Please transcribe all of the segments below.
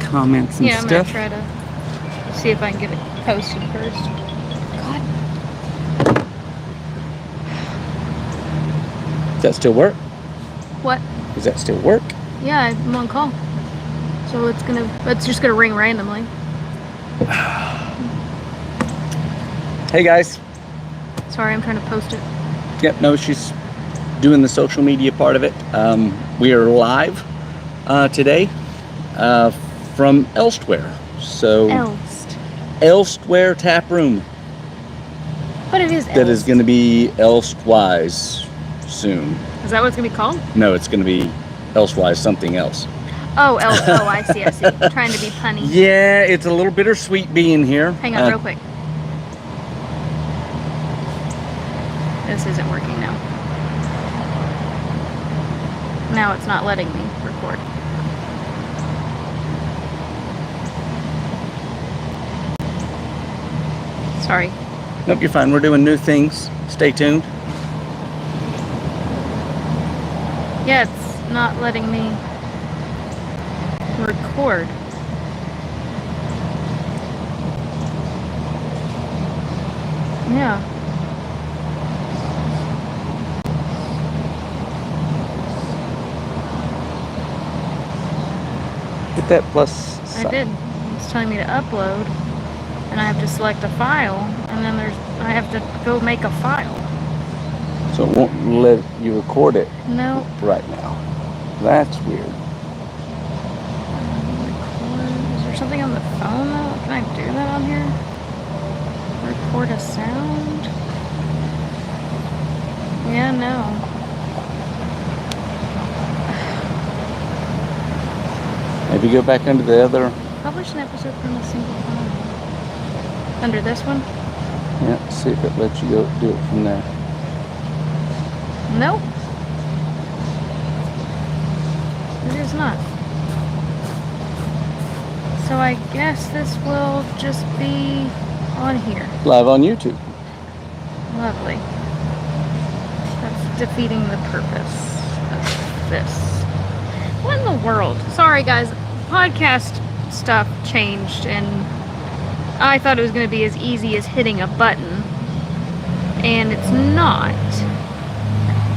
comments and Yeah, I'm stuff. gonna try to see if I can get it posted first. God. Does that still work? What? Does that still work? Yeah, I'm on call. So it's just gonna ring randomly. Hey guys. Sorry, I'm trying to post it. Yep, no, she's doing the social media part of it. We are live today from Elsewhere. So Elsewhere Tap Room. But it is That is going to be Elsewise soon. Is that what it's gonna be called? No, it's going to be Elsewise something else. Oh, I see. Trying to be punny. Yeah, it's a little bittersweet being here. Hang on real quick. This isn't working now. Now it's not letting me record. Sorry. Nope, you're fine. We're doing new things. Stay tuned. Yeah, it's not letting me record. Yeah. Hit that plus sign. I did. It's telling me to upload, and I have to select a file, and then I have to go make a file. So it won't let you record it No. right now. That's weird. Is there something on the phone though? Can I do that on here? Record a sound? Yeah, no. Maybe go back under the other. Publish an episode from a single file. Under this one? Yeah, see if it lets you go do it from there. Nope. It is not. So I guess this will just be on here. Live on YouTube. Lovely. That's defeating the purpose of this. What in the world? Sorry guys, podcast stuff changed and I thought it was going to be as easy as hitting a button. And it's not.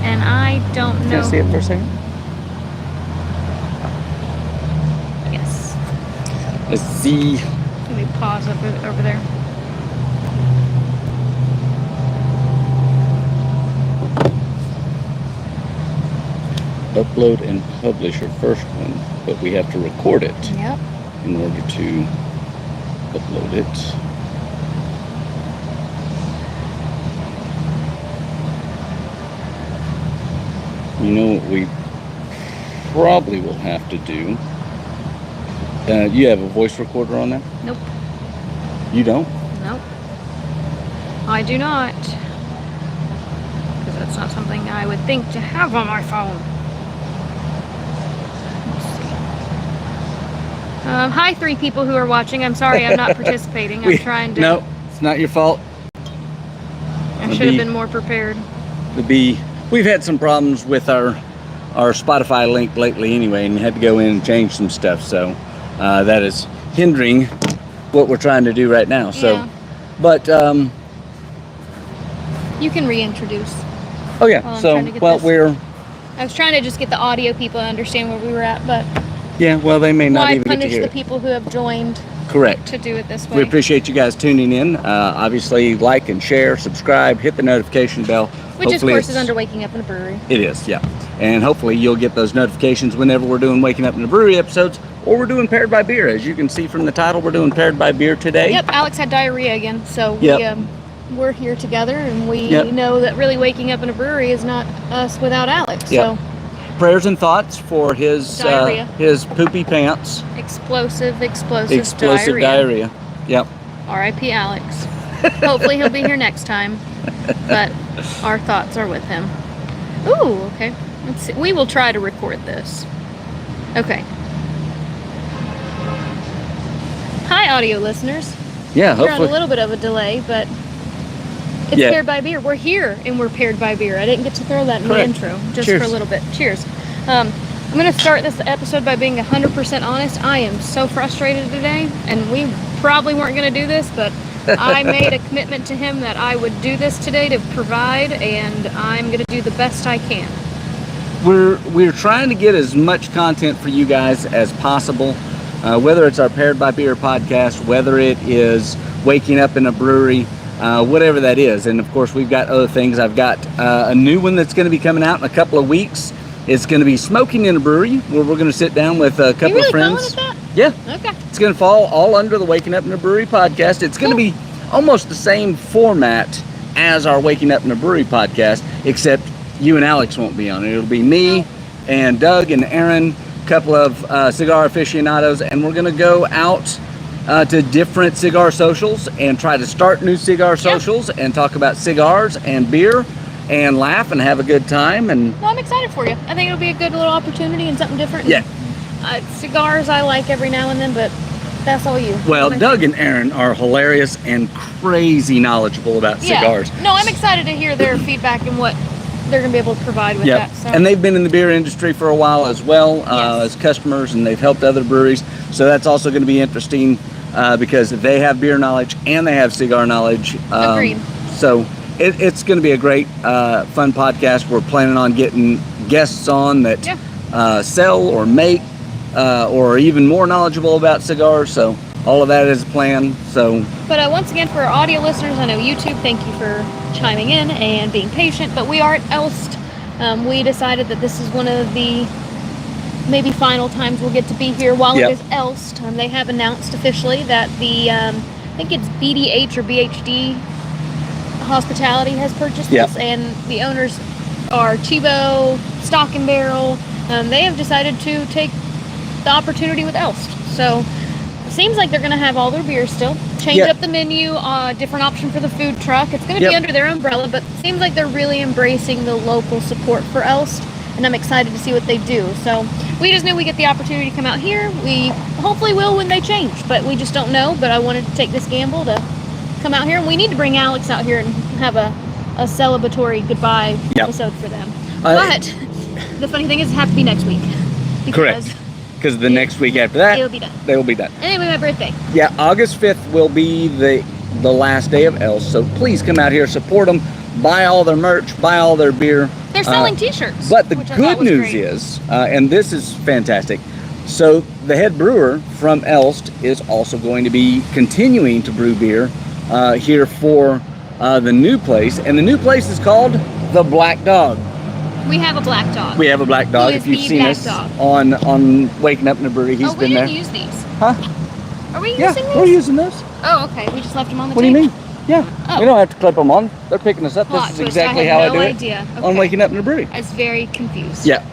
And I don't know. Can I see it for a second? Yes. Let's see. Let me pause over there. Upload and publish our first one, but we have to record it Yep. in order to upload it. You know what we probably will have to do? You have a voice recorder on there? Nope. You don't? Nope. I do not. Because that's not something I would think to have on my phone. Let's see. Hi, 3 people who are watching. I'm sorry I'm not participating. I'm trying to... No, it's not your fault. I should have been more prepared. We've had some problems with our Spotify link lately anyway, and had to go in and change some stuff, so that is hindering what we're trying to do right now. So, Yeah. But You can reintroduce. oh yeah. Well, I'm So trying to get well, this. I was trying to just get the audio people to understand where we were at, but yeah. Well, they may not why even get to punish hear the it. people who have joined Correct. to do it this way? We appreciate you guys tuning in. Obviously, like and share, subscribe, hit the notification bell. Which, of Hopefully course, is it's- under Waking Up in a Brewery. It is, yeah. And hopefully you'll get those notifications whenever we're doing Waking Up in the Brewery episodes, or we're doing Paired by Beer. As you can see from the title, we're doing Paired by Beer today. Yep, Alex had diarrhea again, so Yep. we're here together, and we Yep. know that really Waking Up in a Brewery is not us without Alex. Yep. So Prayers and thoughts for his Diarrhea. his poopy pants. explosive Diarrhea. Yep. R.I.P. Alex. Hopefully he'll be here next time, but our thoughts are with him. Ooh, okay. Let's see. We will try to record this. Okay. Hi, audio listeners. Yeah, We're on a hopefully. little bit of a delay, but it's Yeah. Paired by Beer. We're here, and we're paired by beer. I didn't get to throw that in Correct. the intro, just Cheers. for a little bit. Cheers. I'm going to start this episode by being 100% honest. I am so frustrated today, and we probably weren't going to do this, but I made a commitment to him that I would do this today to provide, and I'm going to do the best I can. We're trying to get as much content for you guys as possible, whether it's our Paired by Beer podcast, whether it is waking up in a brewery, whatever that is. And of course, we've got other things. I've got a new one that's going to be coming out in a couple of weeks. It's going to be Smoking in a Brewery, where we're going to sit down with a couple of friends. Calling it that? Yeah. Okay. It's going to fall all under the Waking Up in a Brewery podcast. It's going to be almost the same format as our Waking Up in a Brewery podcast, except you and Alex won't be on it. It'll be me and Doug and Aaron, a couple of cigar aficionados, and we're going to go out to different cigar socials and try to start new cigar socials and talk about cigars and beer and laugh and have a good time. And well, I'm excited for you. I think it'll be a good little opportunity and something different. Yeah. Cigars I like every now and then, but that's all you. Well, Doug and Aaron are hilarious and crazy knowledgeable about cigars. No, I'm excited to hear their feedback and what they're going to be able to provide with that. So. And they've been in the beer industry for a while as well, as customers, and they've helped other breweries. So that's also going to be interesting because they have beer knowledge and they have cigar knowledge. Agreed. So it's going to be a great, fun podcast. We're planning on getting guests on that sell or make or are even more knowledgeable about cigars. So all of that is planned. So, but once again, for our audio listeners, I know YouTube, thank you for chiming in and being patient. But we are at Elst. We decided that this is one of the maybe final times we'll get to be here while it is Elst. They have announced officially that the I think it's BDH or BHD Hospitality has purchased this, and the owners are Chivo, Stock and Barrel. They have decided to take the opportunity with Elst. So it seems like they're going to have all their beers still. Change up the menu, different option for the food truck. It's going to be under their umbrella, but it seems like they're really embracing the local support for Elst, and I'm excited to see what they do. So we just knew we get the opportunity to come out here. We hopefully will when they change, but we just don't know. But I wanted to take this gamble to come out here, and we need to bring Alex out here and have a celebratory goodbye episode for them. But the funny thing is, it has to be next week. Correct. Because the next week after that, it'll be done. They will be done. Anyway, my birthday. Yeah, August 5th will be the last day of Elst. So please come out here, support them, buy all their merch, buy all their beer. They're selling T-shirts. But the good news is, and this is fantastic, so the head brewer from Elst is also going to be continuing to brew beer here for the new place. And the new place is called The Black Dog. We have a black dog. We have a black dog. If you've seen us on Waking Up in a Brewery, he's been there. We didn't use these. Huh? Are we using these? Yeah, we're using those. Oh, okay. We just left them on the table. What do you mean? Yeah. We don't have to clip them on. They're picking us up. This is exactly how I do it on Waking Up in a Brewery. I was very confused. Yeah.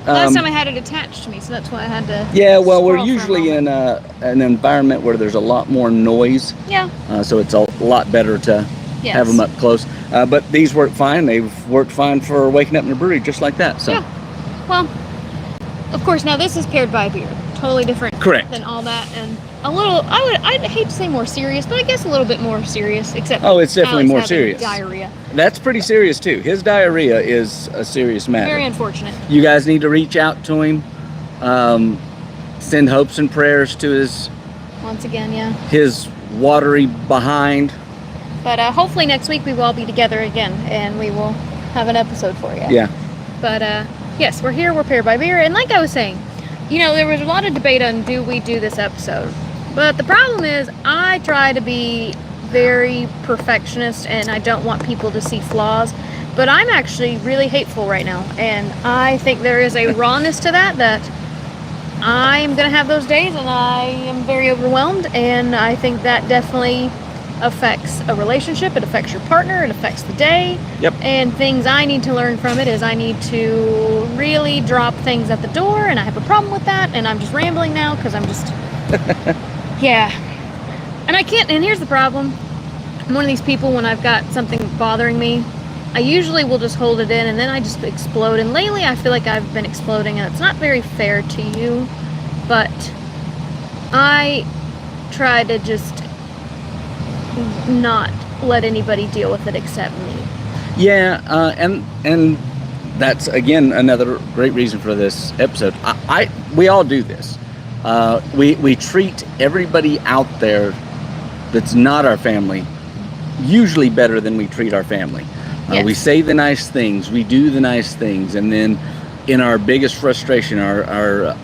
Last time I had it attached to me, so that's why I had to. Yeah, well, we're usually in an environment where there's a lot more noise. Yeah. So it's a lot better to have them up close. But these work fine. They've worked fine for Waking Up in a Brewery, just like that. So. Yeah. Well, of course, now this is paired by beer. Totally different. Correct. Than all that, and a little. I'd hate to say more serious, but I guess a little bit more serious. Except. Oh, it's definitely Alex more having serious. Diarrhea. That's pretty serious too. His diarrhea is a serious matter. Very unfortunate. You guys need to reach out to him. Send hopes and prayers to his. Once again, his watery behind. But hopefully next week we will all be together again, and we will have an episode for you. Yeah. But yes, we're here. We're paired by beer, and like I was saying, there was a lot of debate on do we do this episode. But the problem is, I try to be very perfectionist, and I don't want people to see flaws. But I'm actually really hateful right now, and I think there is a rawness to that I'm going to have those days, and I am very overwhelmed, and I think that definitely affects a relationship. It affects your partner. It affects the day. Yep. And things I need to learn from it is I need to really drop things at the door, and I have a problem with that, and I'm just rambling now because I'm just and I can't. And here's the problem. I'm one of these people, when I've got something bothering me, I usually will just hold it in, and then I just explode. And lately I feel like I've been exploding, and it's not very fair to you, but I try to just not let anybody deal with it except me. Yeah, and that's again another great reason for this episode. We all do this. We treat everybody out there that's not our family usually better than we treat our family. Yes. We say the nice things, we do the nice things, and then in our biggest frustration, our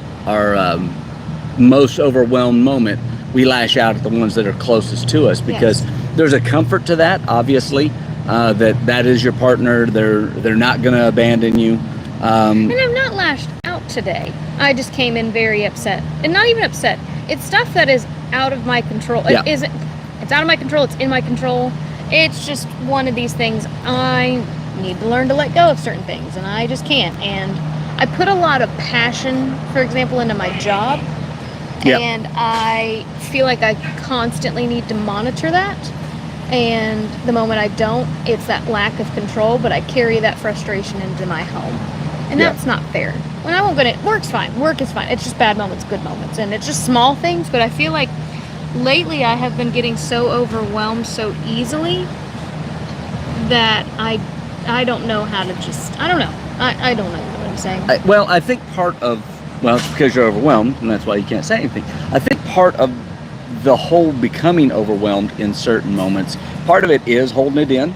most overwhelmed moment, we lash out at the ones that are closest to us, because there's a comfort to that, obviously, that is your partner. They're not going to abandon you. And I'm not lashed out today. I just came in very upset, and not even upset. It's stuff that is out of my control. Yeah. It's out of my control. It's in my control. It's just one of these things. I need to learn to let go of certain things, and I just can't. And I put a lot of passion, for example, into my job. Yep. And I feel like I constantly need to monitor that. And the moment I don't, it's that lack of control, but I carry that frustration into my home. And that's not fair. When I won't go to work's fine. Work is fine. It's just bad moments, good moments. And it's just small things, but I feel like lately I have been getting so overwhelmed so easily that I don't know how to just, I don't know. I don't know what I'm saying. I think part of, it's because you're overwhelmed, and that's why you can't say anything. I think part of the whole becoming overwhelmed in certain moments, part of it is holding it in.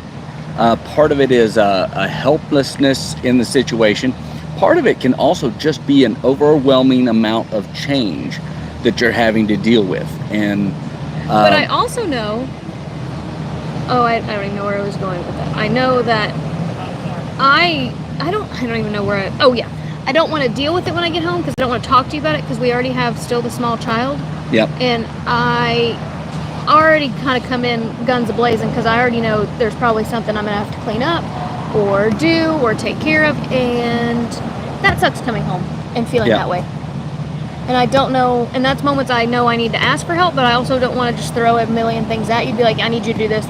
Part of it is a helplessness in the situation. Part of it can also just be an overwhelming amount of change that you're having to deal with. And but I also know, I don't even know where I was going with that. I know that I don't even know where I don't want to deal with it when I get home, because I don't want to talk to you about it, because we already have still the small child. Yep. And I already kind of come in guns a-blazing, because I already know there's probably something I'm going to have to clean up or do or take care of, and that sucks coming home and feeling that way. And I don't know, and that's moments I know I need to ask for help, but I also don't want to just throw a million things at you, be like, I need you to do this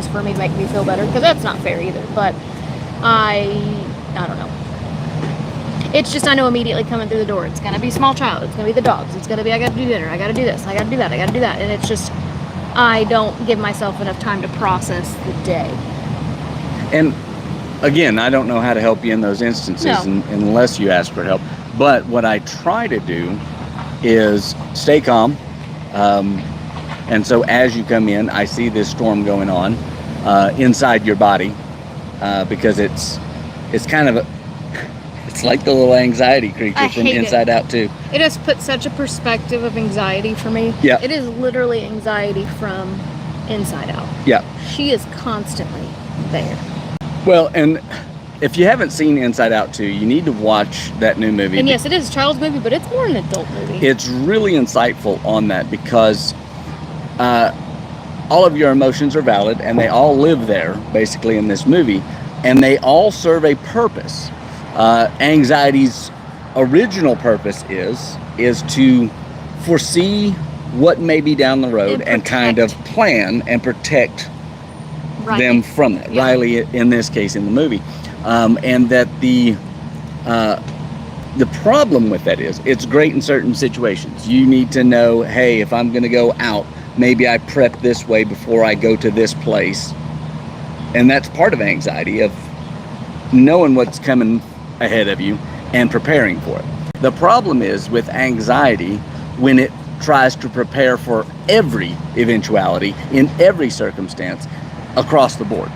for me to make me feel better, because that's not fair either. But I don't know. It's just, I know immediately coming through the door, it's going to be small child, it's going to be the dogs, it's going to be, I got to do dinner, I got to do this, I got to do that, I got to do that. And it's just, I don't give myself enough time to process the day. And again, I don't know how to help you in those instances unless you ask for help. But what I try to do is stay calm. And so as you come in, I see this storm going on inside your body, because it's kind of it's like the little anxiety creature from Inside Out too. It has put such a perspective of anxiety for me. Yeah. It is literally anxiety from inside out. Yeah. She is constantly there. Well, and if you haven't seen Inside Out 2, you need to watch that new movie. And yes, it is a child's movie, but it's more an adult movie. It's really insightful on that, because all of your emotions are valid, and they all live there, basically, in this movie, and they all serve a purpose. Anxiety's original purpose is to foresee what may be down the road and kind of plan and protect them from that. Yeah. Riley, in this case, in the movie. And that the problem with that is, it's great in certain situations. You need to know, hey, if I'm going to go out, maybe I prep this way before I go to this place. And that's part of anxiety, of knowing what's coming ahead of you and preparing for it. The problem is with anxiety, when it tries to prepare for every eventuality in every circumstance across the board.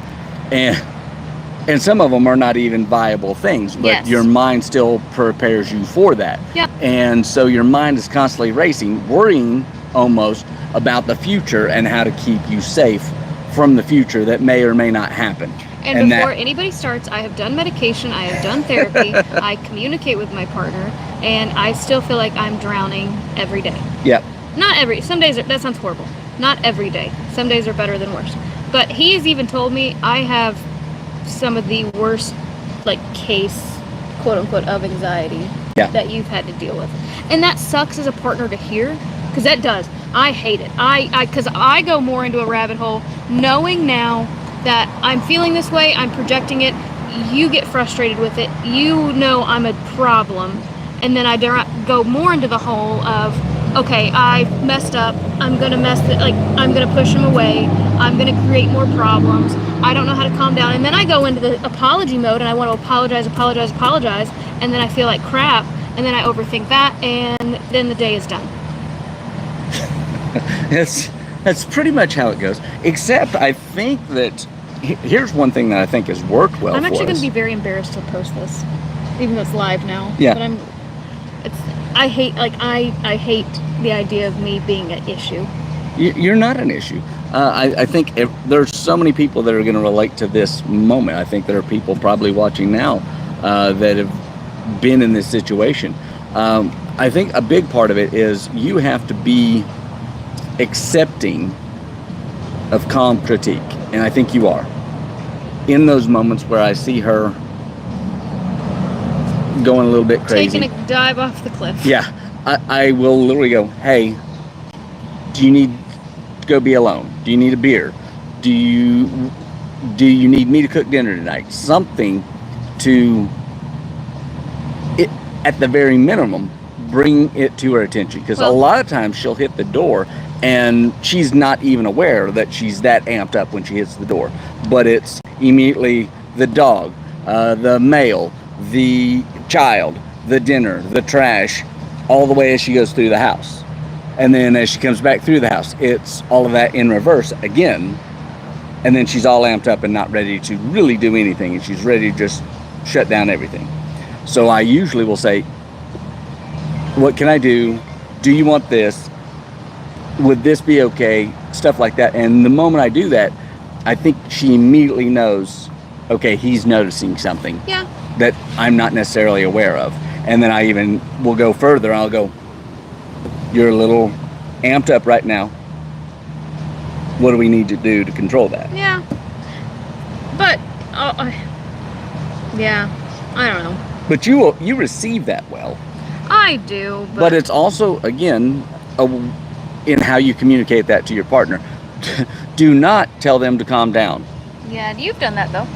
And some of them are not even viable things, but your mind still prepares you for that. Yep. And so your mind is constantly racing, worrying almost about the future and how to keep you safe from the future that may or may not happen. And before anybody starts, I have done medication, I have done therapy, I communicate with my partner, and I still feel like I'm drowning every day. Yep. Some days, that sounds horrible. Not every day. Some days are better than worse. But he has even told me I have some of the worst, case, quote unquote, of anxiety that you've had to deal with. And that sucks as a partner to hear, because that does. I hate it. Because I go more into a rabbit hole knowing now that I'm feeling this way, I'm projecting it, you get frustrated with it, you know I'm a problem, and then I go more into the hole of, okay, I messed up, I'm gonna I'm gonna push him away, I'm gonna create more problems, I don't know how to calm down. And then I go into the apology mode and I want to apologize, and then I feel like crap, and then I overthink that, and then the day is done. That's pretty much how it goes. Except I think that here's one thing that I think has worked well. I'm actually going to be very embarrassed to post this, even though it's live now. Yeah. But I hate the idea of me being an issue. You're not an issue. I think there's so many people that are going to relate to this moment. I think there are people probably watching now that have been in this situation. I think a big part of it is you have to be accepting of calm critique, and I think you are. In those moments where I see her going a little bit crazy, taking a dive off the cliff. Yeah, I will literally go, hey, do you need to go be alone? Do you need a beer? Do you need me to cook dinner tonight? Something to, it, at the very minimum, bring it to her attention. Because a lot of times she'll hit the door and she's not even aware that she's that amped up when she hits the door. But it's immediately the dog, the mail, the child, the dinner, the trash, all the way as she goes through the house. And then as she comes back through the house, it's all of that in reverse again. And then she's all amped up and not ready to really do anything. And she's ready to just shut down everything. So I usually will say, what can I do? Do you want this? Would this be okay? Stuff like that. And the moment I do that, I think she immediately knows, okay, he's noticing something. Yeah. That I'm not necessarily aware of. And then I even will go further. I'll go, you're a little amped up right now. What do we need to do to control that? Yeah. But, yeah, I don't know. But you receive that well. I do, But it's also, again, in how you communicate that to your partner. Do not tell them to calm down. Yeah, you've done that, though.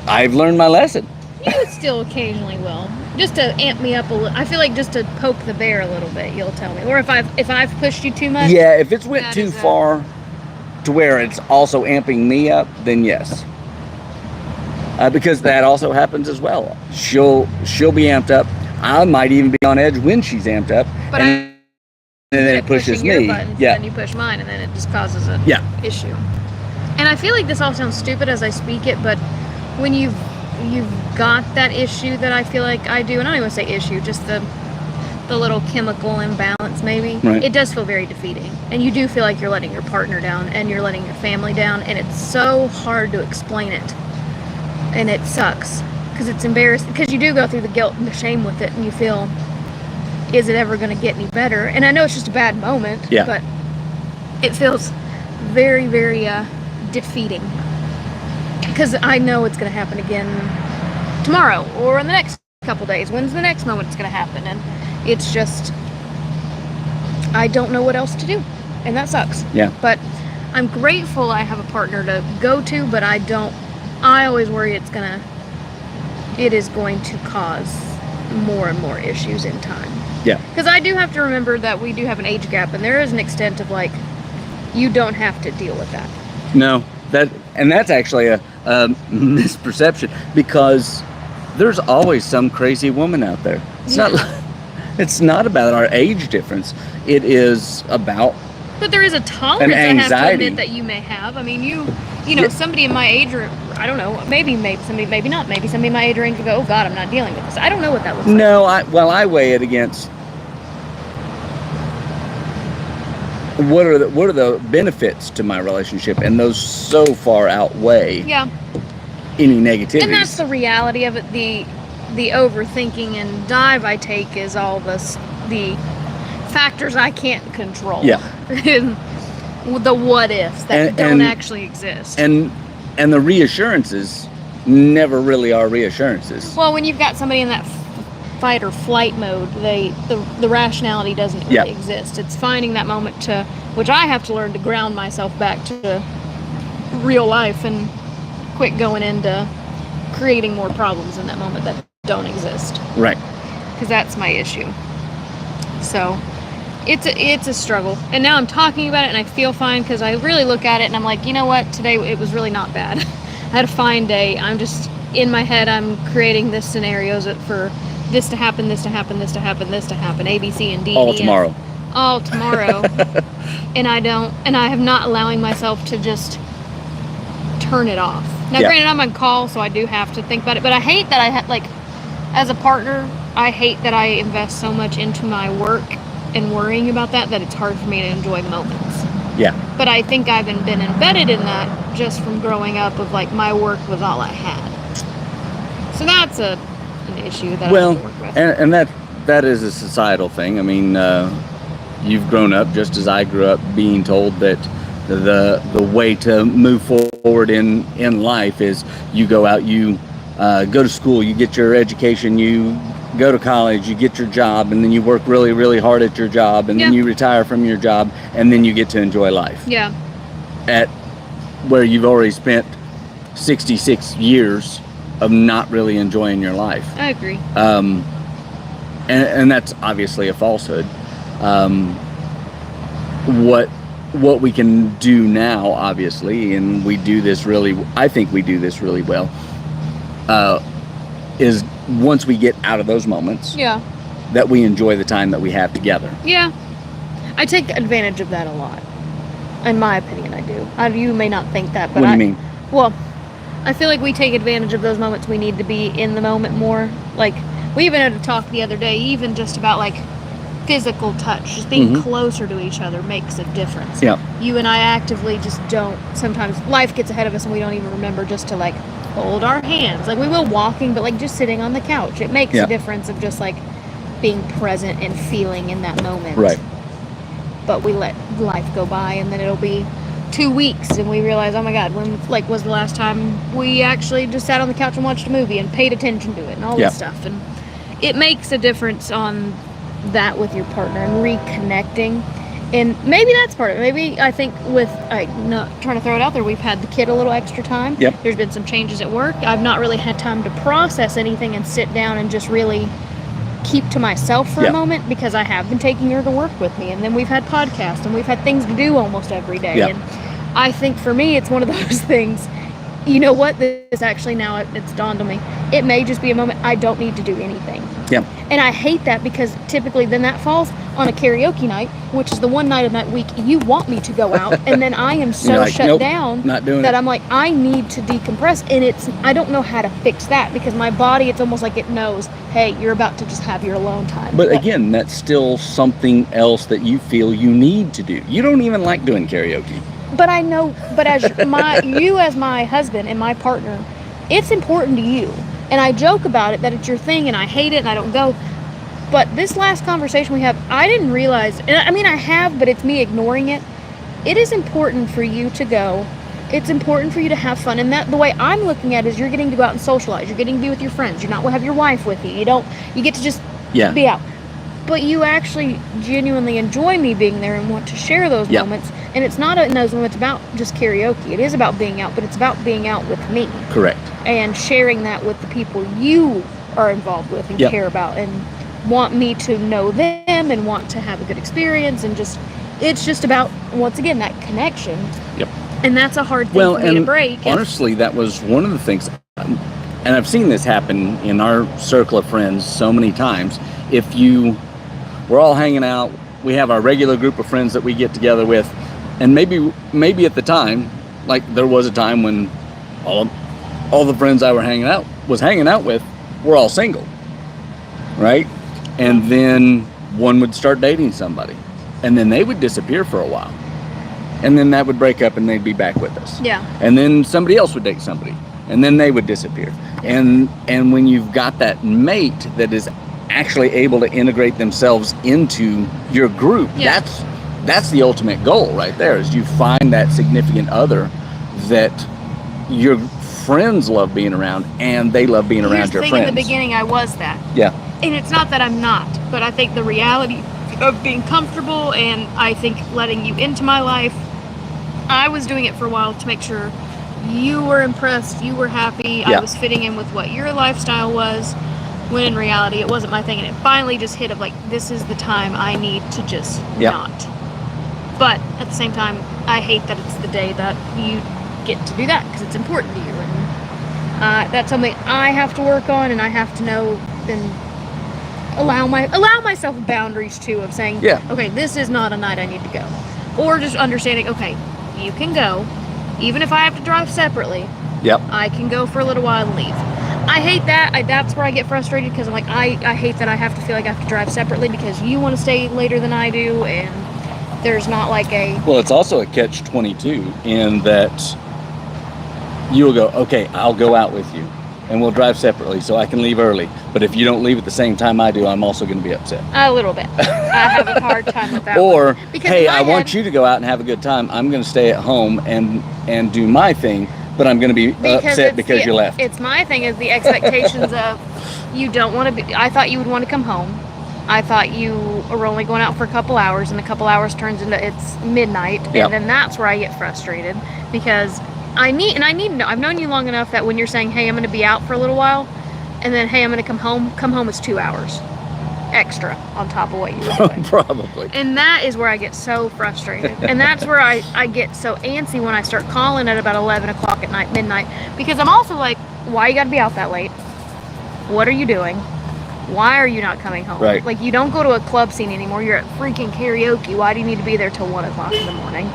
I've learned my lesson. You still occasionally will. Just to amp me up a little. I feel like just to poke the bear a little bit, you'll tell me. Or if I've pushed you too much. Yeah, if it's went too far to where it's also amping me up, then yes. Because that also happens as well. She'll be amped up. I might even be on edge when she's amped up. But and then it pushes me. Yeah. And you push mine, and then it just causes an issue. And I feel like this all sounds stupid as I speak it, but when you've got that issue that I feel like I do, and I don't even say issue, just the little chemical imbalance maybe, right. It does feel very defeating. And you do feel like you're letting your partner down and you're letting your family down, and it's so hard to explain it. And it sucks because it's embarrassing, because you do go through the guilt and the shame with it, and you feel, is it ever going to get any better? And I know it's just a bad moment, but it feels very, very defeating, because I know it's going to happen again tomorrow or in the next couple days. When's the next moment it's going to happen? And it's just, I don't know what else to do, and that sucks. Yeah. But I'm grateful I have a partner to go to, but I always worry it is going to cause more and more issues in time. Yeah. Because I do have to remember that we do have an age gap, and there is an extent of, like, you don't have to deal with that. No, that's actually a misperception, because there's always some crazy woman out there. It's not about our age difference. It is about. But there is a tolerance I have to admit that you may have. I mean, you know, somebody in my age, or I don't know, maybe somebody, maybe not, maybe somebody in my age range would go, oh God, I'm not dealing with this. I don't know what that looks like. No, I weigh it against what are the benefits to my relationship, and those so far outweigh any negativity. And that's the reality of it. The overthinking and dive I take is all the factors I can't control. Yeah. The what ifs that don't actually exist. And the reassurances never really are reassurances. Well, when you've got somebody in that fight or flight mode, the rationality doesn't really exist. It's finding that moment which I have to learn to ground myself back to real life and quit going into creating more problems in that moment that don't exist. Right. Because that's my issue. So it's a struggle. And now I'm talking about it and I feel fine, because I really look at it and I'm like, you know what? Today it was really not bad. I had a fine day. I'm just in my head. I'm creating this scenarios for this to happen, this to happen, this to happen, this to happen. A, B, C, and D. All E, F. tomorrow. All tomorrow. And I have not allowing myself to just turn it off. Now, Yeah. granted, I'm on call, so I do have to think about it. But I hate that as a partner, I hate that I invest so much into my work and worrying about that it's hard for me to enjoy moments. Yeah. But I think I've been embedded in that just from growing up of like my work was all I had. So that's an issue that I have to work with. And that is a societal thing. I mean, you've grown up just as I grew up being told that the way to move forward in life is you go out, you go to school, you get your education, you go to college, you get your job, and then you work really, really hard at your job, and then you retire from your job, and then you get to enjoy life. Yeah. At where you've already spent 66 years of not really enjoying your life. I agree. And that's obviously a falsehood. What we can do now, obviously, and I think we do this really well, is once we get out of those moments, that we enjoy the time that we have together. Yeah. I take advantage of that a lot. In my opinion, I do. You may not think that, but What do you mean? Well, I feel like we take advantage of those moments. We need to be in the moment more. Like, we even had a talk the other day, even just about like physical touch, just being closer to each other makes a difference. Yeah. You and I actively just don't. Sometimes life gets ahead of us and we don't even remember just to like hold our hands. Like we will walking, but like just sitting on the couch. It makes a difference of just like being present and feeling in that moment. Right. But we let life go by, and then it'll be 2 weeks and we realize, oh my God, when like was the last time we actually just sat on the couch and watched a movie and paid attention to it and all this stuff. And it makes a difference on that with your partner and reconnecting. And maybe that's part of it. Maybe I think with not trying to throw it out there, we've had the kid a little extra time. Yep. There's been some changes at work. I've not really had time to process anything and sit down and just really keep to myself for a moment, because I have been taking her to work with me, and then we've had podcasts and we've had things to do almost every day. And I think for me it's one of those things, you know what, this actually now it's dawned on me, it may just be a moment I don't need to do anything. And I hate that, because typically then that falls on a karaoke night, which is the one night of that week you want me to go out, and then I am so like, shut nope, down not doing that it. I'm like, I need to decompress. And I don't know how to fix that, because my body, it's almost like it knows, hey, you're about to just have your alone time. But again, that's still something else that you feel you need to do. You don't even like doing karaoke. But I know, but as you as my husband and my partner, it's important to you. And I joke about it, that it's your thing, and I hate it and I don't go. But this last conversation we have, I didn't realize, and I mean I have, but it's me ignoring it. It is important for you to go. It's important for you to have fun. And that, the way I'm looking at it, is you're getting to go out and socialize. You're getting to be with your friends. You're not going to have your wife with you. You get to just be out. But you actually genuinely enjoy me being there and want to share those moments. And it's not in those moments about just karaoke. It is about being out, but it's about being out with me. Correct. And sharing that with the people you are involved with and care about, and want me to know them and want to have a good experience, and just, it's just about, once again, that connection. And that's a hard thing for me to break. Honestly, that was one of the things, and I've seen this happen in our circle of friends so many times. If we're all hanging out, we have our regular group of friends that we get together with, and maybe at the time, like there was a time when all the friends I was hanging out with were all single, right? And then one would start dating somebody, and then they would disappear for a while, and then that would break up and they'd be back with us. And then somebody else would date somebody, and then they would disappear. And when you've got that mate that is actually able to integrate themselves into your group, that's the ultimate goal right there, is you find that significant other that your friends love being around, and they love being around your friends. In the beginning, I was that. And it's not that I'm not, but I think the reality of being comfortable, and I think letting you into my life, I was doing it for a while to make sure you were impressed, you were happy, I was fitting in with what your lifestyle was, when in reality it wasn't my thing. And it finally just hit of like, this is the time I need to just not. But at the same time, I hate that it's the day that you get to do that because it's important to you, and that's something I have to work on, and I have to know and allow myself boundaries too of saying, Yeah. okay, this is not a night I need to go, or just understanding, okay, you can go, even if I have to drive separately. Yep. I can go for a little while and leave. I hate that. That's where I get frustrated because I'm like, I hate that I have to feel like I have to drive separately because you want to stay later than I do, and there's not like a... Well, it's also a catch-22 in that you'll go, okay, I'll go out with you, and we'll drive separately so I can leave early. But if you don't leave at the same time I do, I'm also going to be upset. A little bit. I have a hard time with that Or, one. Because hey, in my I want head- you to go out and have a good time. I'm going to stay at home and do my thing, but I'm going to be upset it's because you left. It's my thing is the expectations of you don't want to be... I thought you would want to come home. I thought you were only going out for a couple hours, and a couple hours turns into it's midnight, Yep. and then that's where I get frustrated because I need to know. I've known you long enough that when you're saying, hey, I'm going to be out for a little while, and then, hey, I'm going to come home is 2 hours extra on top of what you were doing. Probably. And that is where I get so frustrated. And that's where I get so antsy when I start calling at about 11 o'clock at night, midnight. Because I'm also like, why you got to be out that late? What are you doing? Why are you not coming home? Right. Like, you don't go to a club scene anymore. You're at freaking karaoke. Why do you need to be there till 1 o'clock in the morning?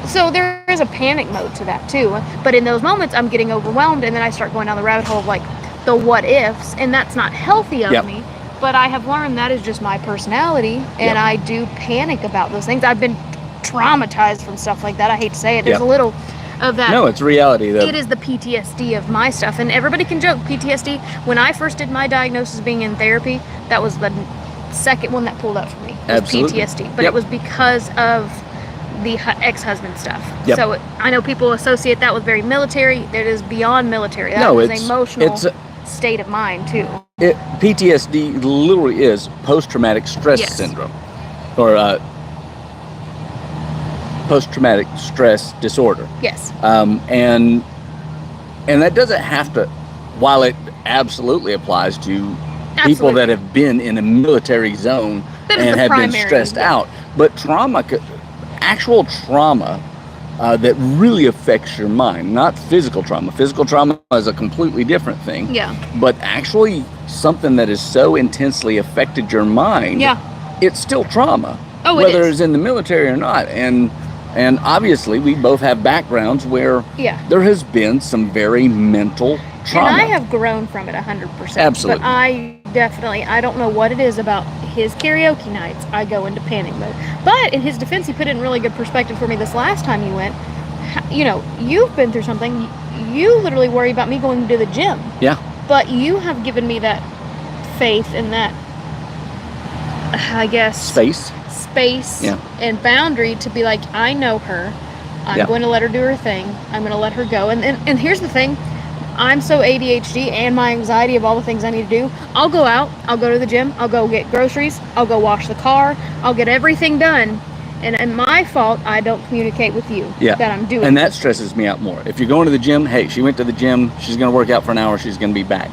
So there is a panic mode to that too. But in those moments, I'm getting overwhelmed. And then I start going down the rabbit hole of like the what ifs. And that's not healthy of Yep. me. But I have learned that is just my personality, and Yep. I do panic about those things. I've been traumatized from stuff like that. I hate to say it. There's Yep. a little of that. No, it's reality though. It is the PTSD of my stuff, and everybody can joke PTSD. When I first did my diagnosis being in therapy, that was the second one that pulled up for me. Was Absolutely. PTSD, but Yep. it was because of the ex-husband stuff. Yep. So I know people associate that with very military. It is beyond military. That No, is it's- an emotional it's a- state of mind too. PTSD literally is post-traumatic stress Yes. syndrome, or post-traumatic stress disorder. Yes. And that doesn't have to, while it absolutely applies to people Absolutely. that have been in a military zone That is and the have been primary, stressed yeah. out, but actual trauma that really affects your mind, not physical trauma. Physical trauma is a completely different thing. Yeah. But actually something that has so intensely affected your mind, Yeah. it's still trauma. Oh, it whether is. it's in the military or not. And obviously we both have backgrounds where Yeah. there has been some very mental trauma. And I have grown from it 100%. Absolutely. But I don't know what it is about his karaoke nights. I go into panic mode. But in his defense, he put it in really good perspective for me this last time you went. You know, you've been through something. You literally worry about me going to the gym. Yeah. But you have given me that faith and that, I guess, Space. Yeah. And boundary to be like, I know her. I'm Yeah. going to let her do her thing. I'm going to let her go. And here's the thing. I'm so ADHD and my anxiety of all the things I need to do. I'll go out. I'll go to the gym. I'll go get groceries. I'll go wash the car. I'll get everything done. And my fault, I don't communicate with you Yeah. that I'm doing. And that stresses me out more. If you're going to the gym, hey, she went to the gym, she's going to work out for an hour, she's going to be back.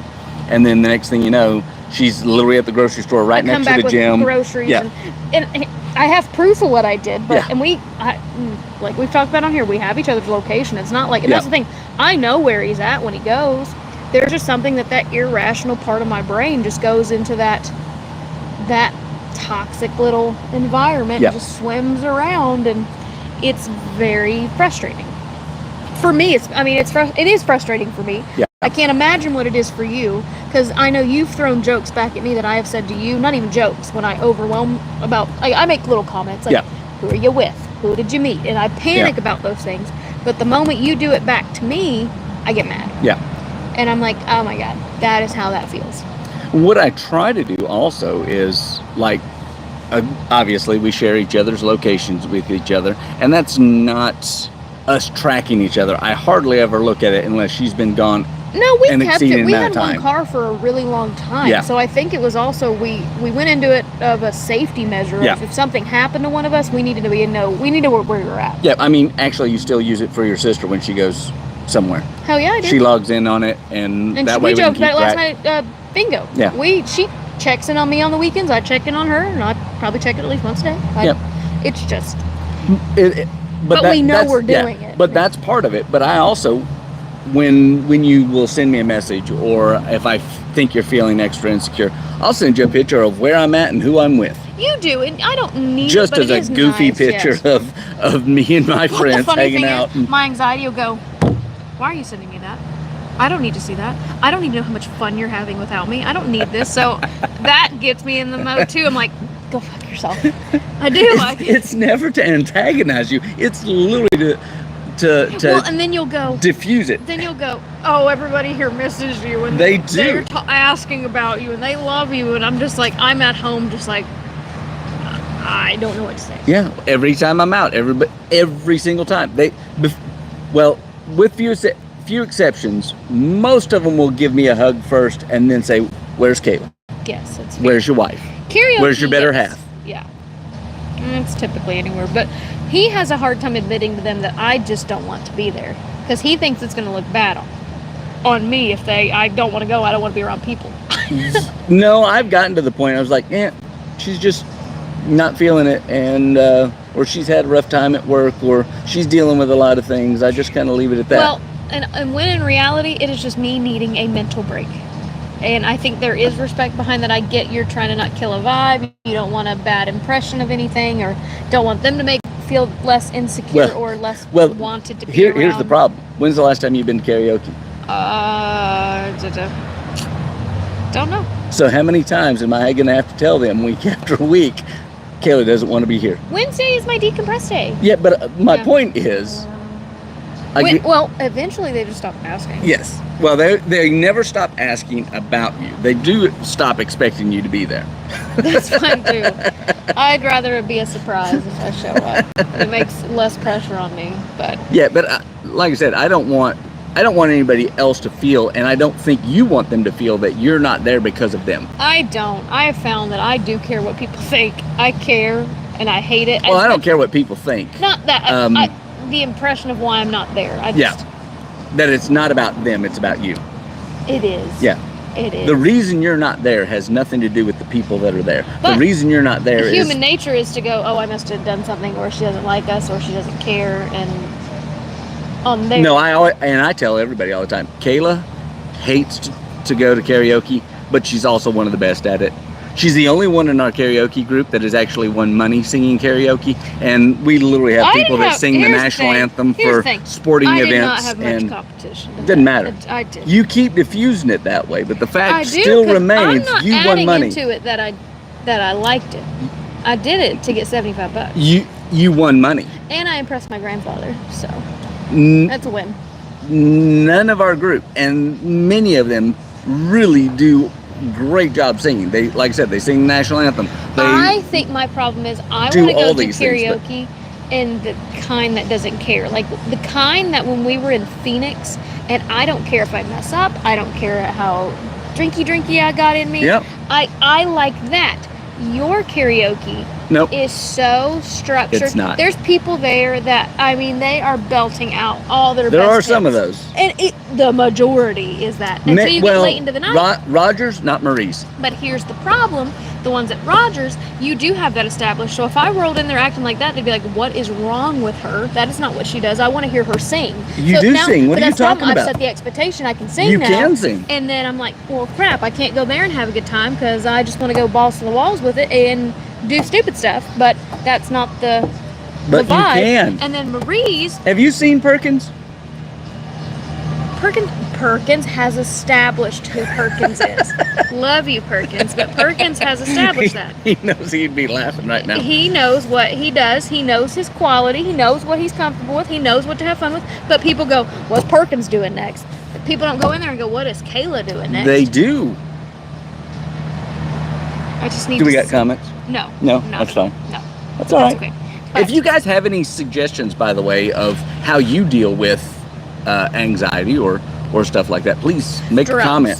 And then the next thing you know, she's literally at the grocery store right I come next to back the with gym. groceries. Yeah. And I have proof of what I did. But Yeah. like we've talked about on here, we have each other's location. It's not like, and Yeah. that's the thing. I know where he's at when he goes. There's just something that irrational part of my brain just goes into that toxic little environment. Yeah. And just swims around, and it's very frustrating. For me, it is frustrating for me. Yeah. I can't imagine what it is for you, because I know you've thrown jokes back at me that I have said to you, not even jokes, when I overwhelm about, I make little comments like, Yeah. who are you with? Who did you meet? And I panic about those things. But the moment you do it back to me, I get mad. Yeah. And I'm like, oh my God, that is how that feels. What I try to do also is, like, obviously we share each other's locations with each other, and that's not us tracking each other. I hardly ever look at it unless she's been gone. No, we An kept exceeding it. We amount had of one time. car for a really long time. Yeah. So I think it was also, we went into it of a safety measure. Yeah. If something happened to one of us, we needed to we need to know where we were at. Yeah, I mean, actually you still use it for your sister when she goes somewhere. Hell yeah, I did. She logs in on it, and that way we we can joked keep about it last track. night. Bingo. Yeah. She checks in on me on the weekends. I check in on her, and I probably check it at least once a day. Yep. It's just But we know that's- we're doing it. But that's part of it. But I also, when you will send me a message, or if I think you're feeling extra insecure, I'll send you a picture of where I'm at and who I'm with. You do, and I don't need Just it, but as it a is goofy nice, picture yes. of me and my But the friends funny hanging thing out. is, my anxiety will go, why are you sending me that? I don't need to see that. I don't need to know how much fun you're having without me. I don't need this. So that gets me in the mode too. I'm like, go fuck yourself. I do. It's never to antagonize you. It's literally to Well, and then you'll go, diffuse it. then you'll go, oh, everybody here misses you, and They do. they're asking about you, and they love you, and I'm just like, I'm at home, just like, I don't know what to say. Yeah, every time I'm out, every single time. With few exceptions, most of them will give me a hug first and then say, "Where's Kayla? Yes, it's fair. Where's your wife? Karaoke, Where's your better yes. half?" Yeah, it's typically anywhere, but he has a hard time admitting to them that I just don't want to be there because he thinks it's going to look bad on me if I don't want to go. I don't want to be around people. No, I've gotten to the point. I was like, "Yeah, she's just not feeling it," and or she's had a rough time at work, or she's dealing with a lot of things. I just kind of leave it at that. Well, and when in reality, it is just me needing a mental break. And I think there is respect behind that. I get you're trying to not kill a vibe. You don't want a bad impression of anything, or don't want them to feel less insecure or less wanted to be around. Here's the problem. When's the last time you've been to karaoke? Don't know. So how many times am I going to have to tell them week after week, Kayla doesn't want to be here? Wednesday is my decompress day. Yeah, but my point is... Well, eventually they just stop asking. Yes. Well, they never stop asking about you. They do stop expecting you to be there. That's fine too. I'd rather it be a surprise if I show up. It makes less pressure on me. But yeah, but like I said, I don't want anybody else to feel, and I don't think you want them to feel that you're not there because of them. I don't. I have found that I do care what people think. I care, and I hate it. Well, I don't care what people think. Not that. The impression of why I'm not there. That it's not about them, it's about you. It is. Yeah. It is. The reason you're not there has nothing to do with the people that are there. But the reason you're not there is... Human nature is to go, oh, I must have done something, or she doesn't like us, or she doesn't care, and on there. No, I tell everybody all the time, Kayla hates to go to karaoke, but she's also one of the best at it. She's the only one in our karaoke group that has actually won money singing karaoke, and we literally have people that sing the national anthem for sporting events. I did not have much competition. It doesn't matter. I did. You keep diffusing it that way, but the fact still remains you won money. I'm not adding into it that I liked it. I did it to get $75. You won money. And I impressed my grandfather, so that's a win. None of our group, and many of them really do great job singing. They, like I said, they sing the national anthem. I think my problem is I want to go do karaoke in the kind that doesn't care. Like the kind that when we were in Phoenix, and I don't care if I mess up. I don't care how drinky I got in me. Yep. I like that. Your karaoke is so structured. It's not. There's people there that, I mean, they are belting out all their best There are hits. some of those. And the majority is that. Until you get late into the night. Rogers, not Marie's. But here's the problem. The ones at Rogers, you do have that established. So if I rolled in there acting like that, they'd be like, what is wrong with her? That is not what she does. I want to hear her sing. You do sing. What are you talking about? I've set the expectation I can sing now. You can sing. And then I'm like, well, crap, I can't go there and have a good time because I just want to go balls to the walls with it and do stupid stuff. But that's not the vibe. You can. And then Marie's. Have you seen Perkins? Perkins has established who Perkins is. Love you, Perkins, but Perkins has established that. He knows he'd be laughing right now. He knows what he does. He knows his quality. He knows what he's comfortable with. He knows what to have fun with. But people go, what's Perkins doing next? People don't go in there and go, what is Kayla doing next? They do. I just need Do we got comments? No. No? That's fine. No. That's all right. Okay. If you guys have any suggestions, by the way, of how you deal with anxiety or stuff like that, please make a comment.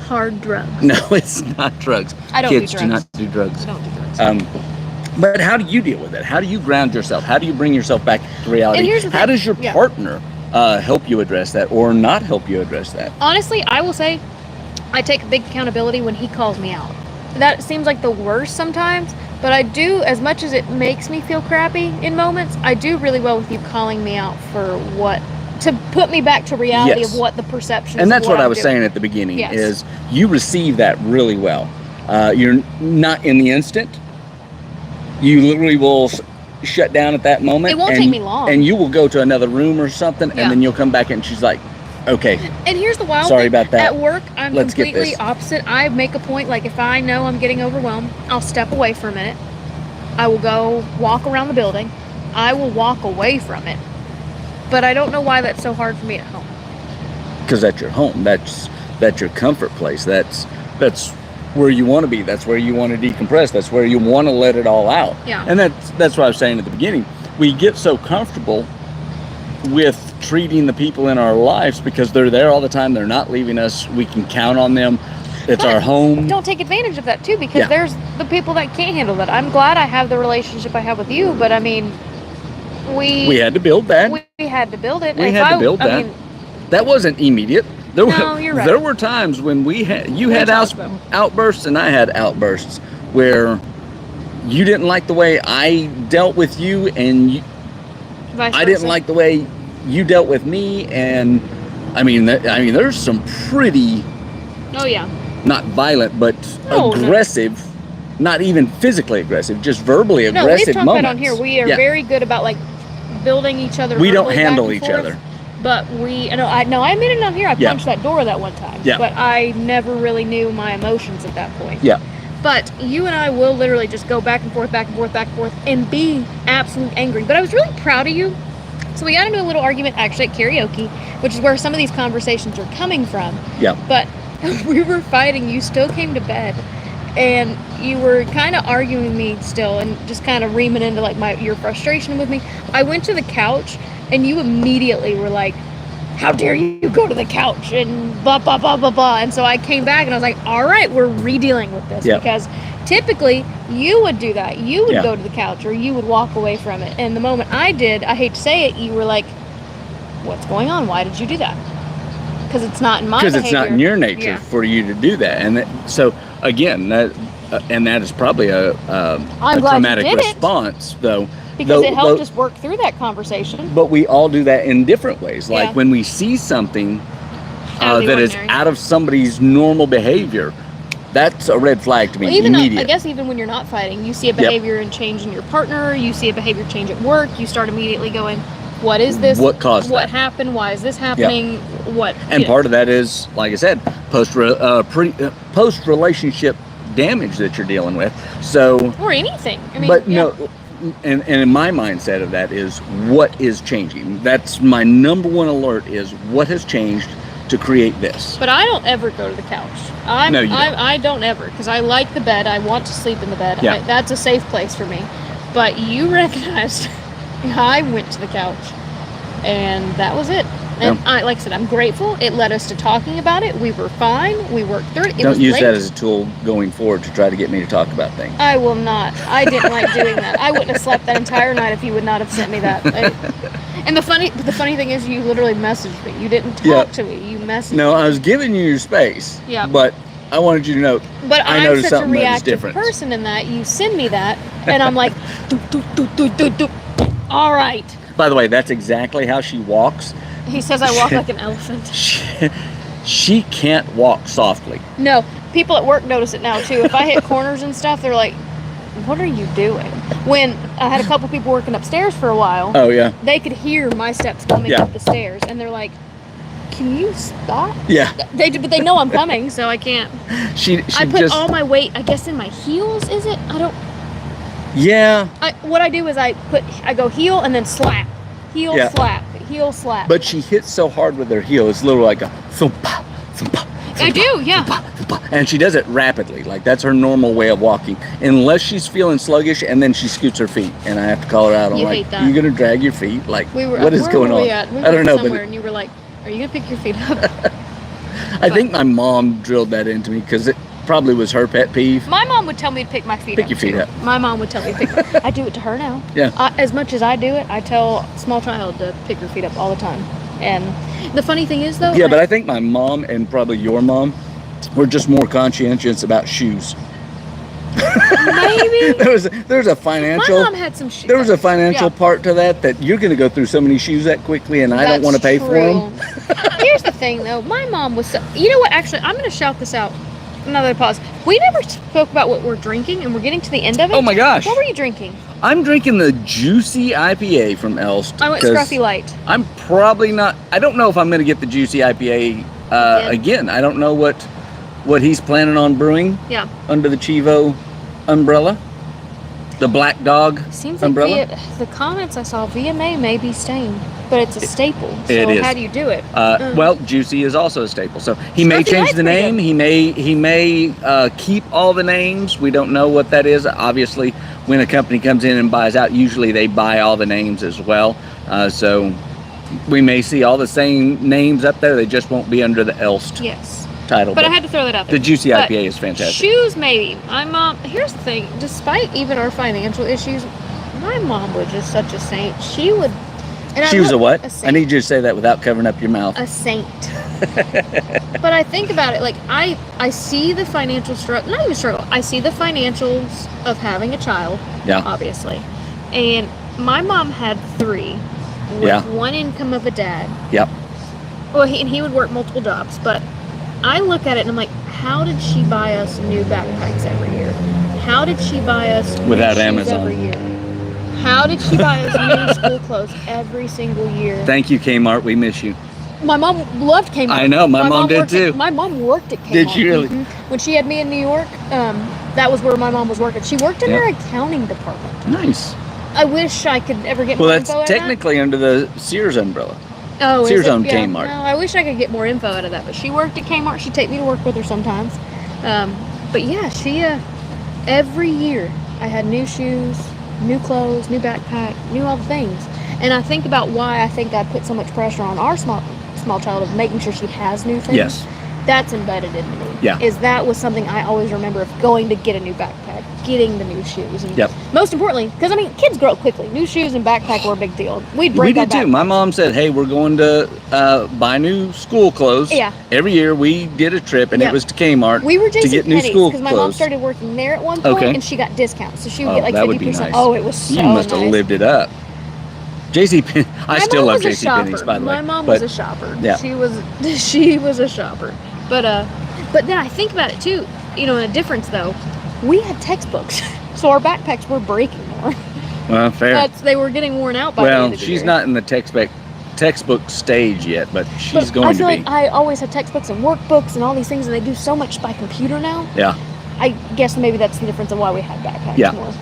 Hard drugs. No, it's not drugs. I don't Kids do do drugs. not do drugs. I don't do drugs. But how do you deal with it? How do you ground yourself? How do you bring yourself back to reality? And here's the how thing. does your partner help you address that or not help you address that? Honestly, I will say I take big accountability when he calls me out. That seems like the worst sometimes, But I do, as much as it makes me feel crappy in moments, I do really well with you calling me out for to put me back to reality Yes. of what the perception is. And that's what I I'm was doing. saying at the beginning, Yes. is you receive that really well. You're not in the instant. You literally will shut down at that moment. It won't take me long. And you will go to another room or something, Yeah. and then you'll come back and she's like, okay. And here's the wild Sorry thing. about that. At work, I'm Let's get completely this. opposite. I make a point, like if I know I'm getting overwhelmed, I'll step away for a minute. I will go walk around the building. I will walk away from it. But I don't know why that's so hard for me at home. Because that's your home. That's your comfort place. That's where you want to be. That's where you want to decompress. That's where you want to let it all out. Yeah. And that's what I was saying at the beginning. We get so comfortable with treating the people in our lives because they're there all the time. They're not leaving us. We can count on them. It's But our home. Don't take advantage of that too, because Yeah. there's the people that can't handle that. I'm glad I have the relationship I have with you, but I mean, We had to build that. we had to build it. We If had to build that. I mean, That wasn't immediate. There No, were, you're right. There were times when you We had talked about it. outbursts and I had outbursts where you didn't like the way I dealt with you, and vice I didn't versa. like the way you dealt with me. And I mean, there's some pretty, Oh yeah. not violent, but No, no. aggressive, not even physically aggressive, just verbally No, we've aggressive talked moments. about on here. We are Yeah. very good about like building each other. We don't verbally back handle and each forth, other. But I admitted it on here. I Yeah. punched that door that one time. Yeah. But I never really knew my emotions at that point. Yeah. But you and I will literally just go back and forth, back and forth, back and forth, and be absolute angry. But I was really proud of you. So we got into a little argument actually at karaoke, which is where some of these conversations are coming from. Yeah. But we were fighting. You still came to bed, and you were kind of arguing with me still, and just kind of reaming into like your frustration with me. I went to the couch, and you immediately were like, "How dare you go to the couch?" and blah blah blah blah blah. And so I came back, and I was like, "All right, we're redealing with this," Yeah. because typically you would do that. You would Yeah. go to the couch, or you would walk away from it. And the moment I did, I hate to say it, you were like, "What's going on? Why did you do that?" Because it's not in my Because behavior. it's not in your nature Yeah. for you to do that. And so again, that is probably a I'm glad you traumatic did it. response, though. Because it helped though- us work through that conversation. But we all do that in different ways. Like Yeah. when we see something Out of the that is ordinary. out of somebody's normal behavior, that's a red flag to me. Well, even I immediate. guess even when you're not fighting, you see a behavior and change in your partner, you see a behavior change at work, you start immediately going, "What is this? What caused What that?" happened? Why is this happening? What?" And you know. part of that is, like I said, post relationship damage that you're dealing with. So, or anything. I mean, but yeah. no, and in my mindset of that is what is changing. That's my number one alert, is what has changed to create this. But I don't ever go to the couch. No, you don't. I don't ever, because I like the bed. I want to sleep in the bed. Yeah. That's a safe place for me. But you recognized I went to the couch, and that was it. And Yeah. like I said, I'm grateful. It led us to talking about it. We were fine. We worked through it. It Don't was use great. that as a tool going forward to try to get me to talk about things. I will not. I didn't like doing that. I wouldn't have slept that entire night if you would not have sent me that. And the funny thing is, you literally messaged me. You didn't talk Yeah. to me. You messaged No, me. I was giving you your space. Yeah. But I wanted you to know. But I I'm noticed such a something that was reactive different. person in that you send me that, and I'm like, doop, doop, doop, doop, doop, doop. All right. By the way, that's exactly how she walks. He says I walk like an elephant. She can't walk softly. No, people at work notice it now too. If I hit corners and stuff, they're like, "What are you doing?" When I had a couple people working upstairs for a while, Oh yeah, they could hear my steps coming Yeah. up the stairs, and they're like, "Can you stop?" yeah. But they know I'm coming, so I can't. She I put just all my weight, I guess, in my heels. Is it? I don't. yeah. What I do is I go heel and then slap, heel Yeah. slap, heel slap. But she hits so hard with her heel, it's literally like a thump, thump, I do, yeah. and she does it rapidly. Like that's her normal way of walking, unless she's feeling sluggish, and then she scoots her feet, and I have to call her out. I'm You like, hate that. "You gonna drag your feet? Like, We were. what is where going were on?" we at? We I don't were know, somewhere, but and you were like, "Are you gonna pick your feet up?" I think my mom drilled that into me because it probably was her pet peeve. My mom would tell me to pick my feet Pick up. your feet too. up. My mom would tell me to pick. I do it to her now. Yeah. As much as I do it, I tell a small child to pick her feet up all the time. And the funny thing is, though. Yeah, but I think my mom and probably your mom were just more conscientious about shoes. Maybe. There's a My financial. mom had some shoes. There was a financial part to that you're going to go through so many shoes that quickly, and I don't want to pay for them. Here's the thing, though. My mom was so... You know what? Actually, I'm going to shout this out. Another pause. We never spoke about what we're drinking, and we're getting to the end of it. Oh, my gosh. What were you drinking? I'm drinking the Juicy IPA from Elst. I went 'cause Scruffy Light. I'm probably not... I don't know if I'm going to get the Juicy IPA again. I don't know what he's planning on brewing Yeah. under the Chivo umbrella. The Black Dog Seems umbrella. like the comments I saw, VMA may be stained, but it's a staple. So it is. how do you do it? Well, Juicy is also a staple, so he may Scruffy change Light's the pretty name. good. He may keep all the names. We don't know what that is. Obviously, when a company comes in and buys out, usually they buy all the names as well. So we may see all the same names up there. They just won't be under the Elst Yes. title. But I had to throw that out there. The Juicy But IPA is fantastic. Shoes, maybe. My mom, here's the thing, despite even our financial issues, my mom was just such a saint. She would... And She was a what? A saint. I need you to say that without covering up your mouth. A saint. But I think about it, like, I see the financial struggle, not even struggle, I see the financials of having a child, Yeah. obviously. And my mom had 3 with Yeah. one income of a dad. Yep. Well, he would work multiple jobs, but I look at it and I'm like, how did she buy us new backpacks every year? How did she buy us new Without shoes Amazon. every year? How did she buy us new school clothes every single year? Thank you, Kmart. We miss you. My mom loved Kmart. I know, my mom did worked too. My mom worked at Kmart. Did she really? Mhm. When she had me in New York, that was where my mom was working. She worked in Yeah. their accounting department. Nice. I wish I could ever get Well, more that's info out of that. technically under the Sears umbrella. Oh, Sears is it? owned Yeah. Kmart. No, I wish I could get more info out of that. But she worked at Kmart. She'd take me to work with her sometimes. But yeah, she every year I had new shoes, new clothes, new backpack, new all the things. And I think about why I think I put so much pressure on our small child of making sure she has new things. Yes. That's embedded in me. Yeah. Is that was something I always remember of going to get a new backpack, getting the new shoes. And Yep. most importantly, because I mean, kids grow up quickly. New shoes and backpack were a big deal. We'd break We our did too. backpacks. My mom said, "Hey, we're going to buy new school clothes." Yeah. Every year we did a trip, and Yeah. it was to Kmart We were to J.C. get new Penney's school because my mom clothes. started working there at one point, Okay. and she got discounts, so she would Oh, get like that would 50%. be nice. Oh, it was so You must have nice. lived it up. JC Penney. I My still mom love was a JC Penney's, shopper. by the way. My mom But was a shopper. yeah. She was a shopper. But then I think about it too. You know, a difference though. We had textbooks, so our backpacks were breaking more. well, fair. They were getting worn out by the Well, end of the she's year. not in the textbook stage yet, but she's But going I feel to be. like I always had textbooks and workbooks and all these things, and they do so much by computer now. Yeah. I guess maybe that's the difference of why we had backpacks Yeah. more.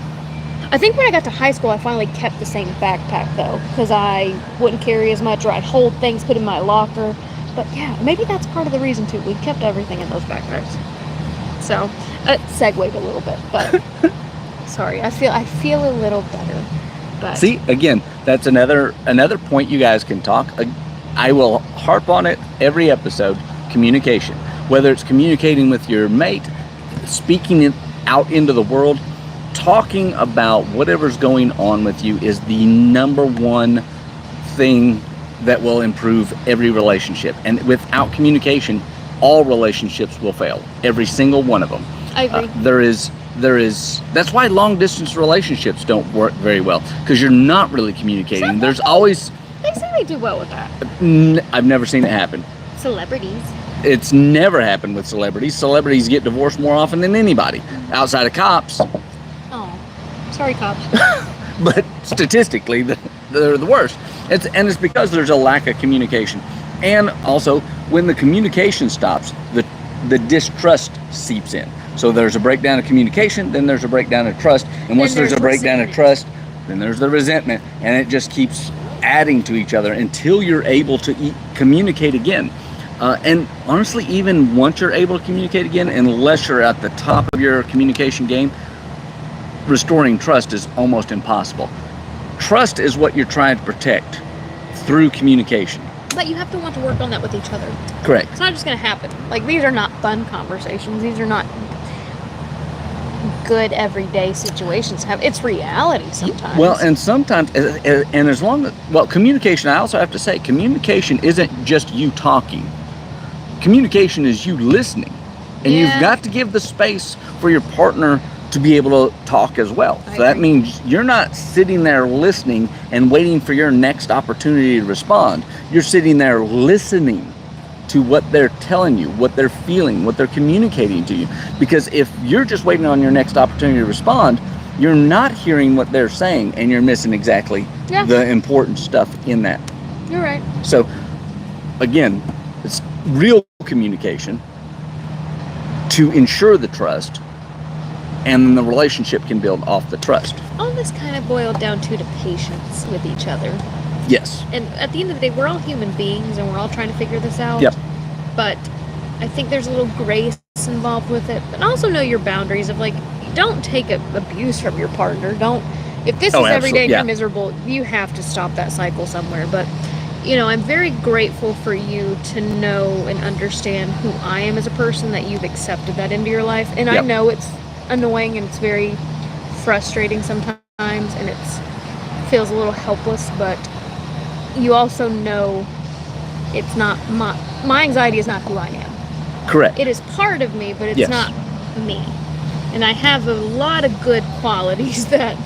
I think when I got to high school, I finally kept the same backpack though, because I wouldn't carry as much, or I'd hold things, put in my locker. But yeah, maybe that's part of the reason too. We kept everything in those backpacks. So, segued a little bit, but sorry, I feel a little better. But See, again, that's another point you guys can talk. I will harp on it every episode. Communication, whether it's communicating with your mate, speaking it out into the world, talking about whatever's going on with you is the number one thing that will improve every relationship. And without communication, all relationships will fail. Every single one of them. I agree. There is that's why long distance relationships don't work very well, because you're not really communicating. There's always They say they do well with that. I've never seen it happen. Celebrities. It's never happened with celebrities. Celebrities get divorced more often than anybody outside of cops, Oh, sorry, cops. but statistically they're the worst. It's because there's a lack of communication. And also, when the communication stops, the distrust seeps in. So there's a breakdown of communication, then there's a breakdown of trust, and once there's a there's breakdown of resentment. trust, then there's the resentment, and it just keeps adding to each other until you're able to communicate again. And honestly, even once you're able to communicate again, unless you're at the top of your communication game, restoring trust is almost impossible. Trust is what you're trying to protect through communication. But you have to want to work on that with each other. Correct. It's not just going to happen. Like, these are not fun conversations. These are not good everyday situations. It's reality sometimes. Well, and sometimes, and as long as, communication, I also have to say, communication isn't just you talking. Communication is you listening. And you've Yeah. got to give the space for your partner to be able to talk as well. I So that agree. means you're not sitting there listening and waiting for your next opportunity to respond. You're sitting there listening to what they're telling you, what they're feeling, what they're communicating to you. Because if you're just waiting on your next opportunity to respond, you're not hearing what they're saying, and you're missing exactly Yeah. the important stuff in that. You're right. So again, it's real communication to ensure the trust, and then the relationship can build off the trust. All this kind of boiled down to patience with each other. Yes. And at the end of the day, we're all human beings and we're all trying to figure this out. Yep. But I think there's a little grace involved with it. But also know your boundaries of like, don't take abuse from your partner. Don't, if this Oh, is every day and absolutely, yeah. you're miserable, you have to stop that cycle somewhere. But, you know, I'm very grateful for you to know and understand who I am as a person, that you've accepted that into your life. And I Yep. know it's annoying and it's very frustrating sometimes and it's feels a little helpless, but you also know it's not my anxiety is not who I am. Correct. It is part of me, but it's Yes. not me. And I have a lot of good qualities that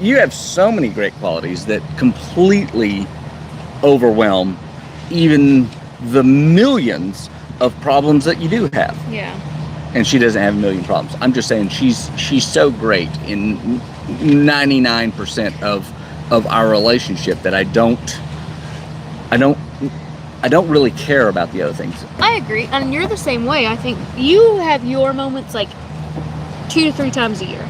You have so many great qualities that completely overwhelm even the millions of problems that you do have. yeah. And she doesn't have a million problems. I'm just saying she's so great in 99% of our relationship that I don't really care about the other things. I agree. And you're the same way. I think you have your moments like 2 to 3 times a year.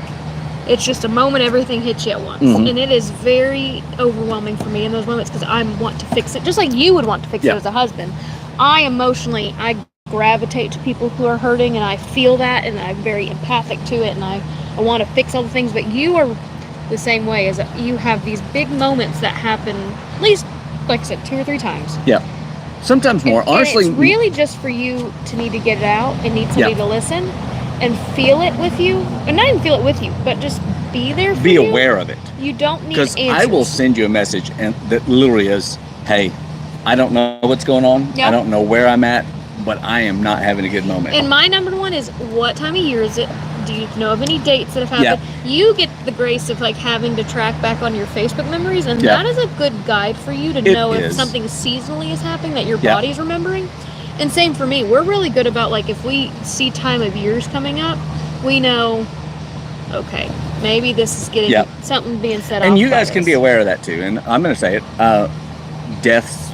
It's just a moment everything hits you at once. Mhm. And it is very overwhelming for me in those moments because I want to fix it. Just like you would want to fix Yeah. it as a husband. I gravitate to people who are hurting and I feel that and I'm very empathic to it and I want to fix all the things. But you are the same way, as you have these big moments that happen at least, like I said, 2 or 3 times. Yeah. Sometimes more. And Honestly, it's really just for you to need to get it out and need somebody Yeah. to listen and feel it with you, and not even feel it with you, but just be there for be you. aware of it. You don't need Because answers. I will send you a message and that literally is, hey, I don't know what's going on. Yeah. I don't know where I'm at, but I am not having a good moment. And my number one is, what time of year is it? Do you know of any dates that have happened? You get the grace of like having to track back on your Facebook memories, and Yeah. that is a good guide for you to It know if is. something seasonally is happening that your Yeah. body's remembering. And same for me. We're really good about like if we see time of years coming up, we know, okay, maybe this is getting Yeah. something being set off. And you by guys can this. be aware of that too. And I'm going to say it, deaths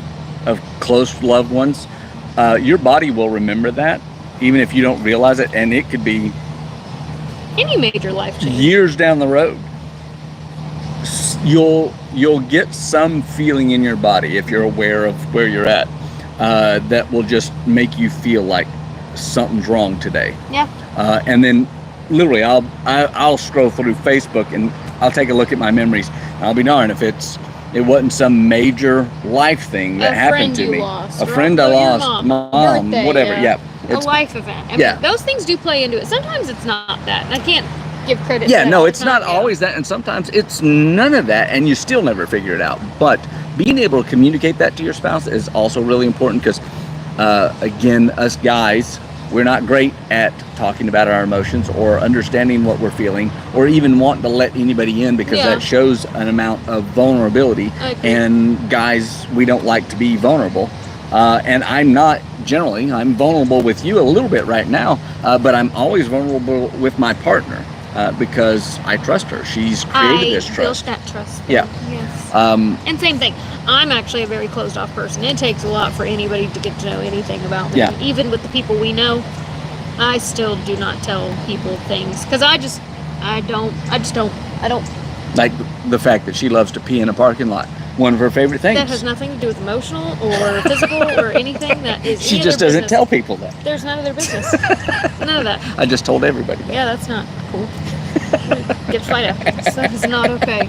of close loved ones, your body will remember that, even if you don't realize it. And it could be Any major life change. years down the road. You'll get some feeling in your body if you're aware of where you're at, that will just make you feel like something's wrong today. Yeah. And then literally I'll scroll through Facebook and I'll take a look at my memories. I'll be darned if it wasn't some major life thing that A happened friend to you me. lost, A or friend I your lost, mom, birthday, whatever. Yeah. A life event. I mean, Yeah. those things do play into it. Sometimes it's not that. And I can't give credit to Yeah, that no, all it's the not time, yeah. always that, and sometimes it's none of that, and you still never figure it out. But being able to communicate that to your spouse is also really important because, again, us guys, we're not great at talking about our emotions or understanding what we're feeling or even wanting to let anybody in because Yeah. that shows an amount of vulnerability. I agree. And guys, we don't like to be vulnerable. And I'm vulnerable with you a little bit right now, but I'm always vulnerable with my partner because I trust her. She's created this trust. built that trust. Yeah. Yes. Um, And same thing. I'm actually a very closed off person. It takes a lot for anybody to get to know anything about me. Yeah. Even with the people we know, I still do not tell people things because I don't. like the fact that she loves to pee in a parking lot. One of her favorite things. That has nothing to do with emotional or physical or anything. That is. She any just other doesn't business. tell people that. There's none of their business. None of that. I just told everybody that. Yeah, that's not cool. Get fight after this. That is not okay.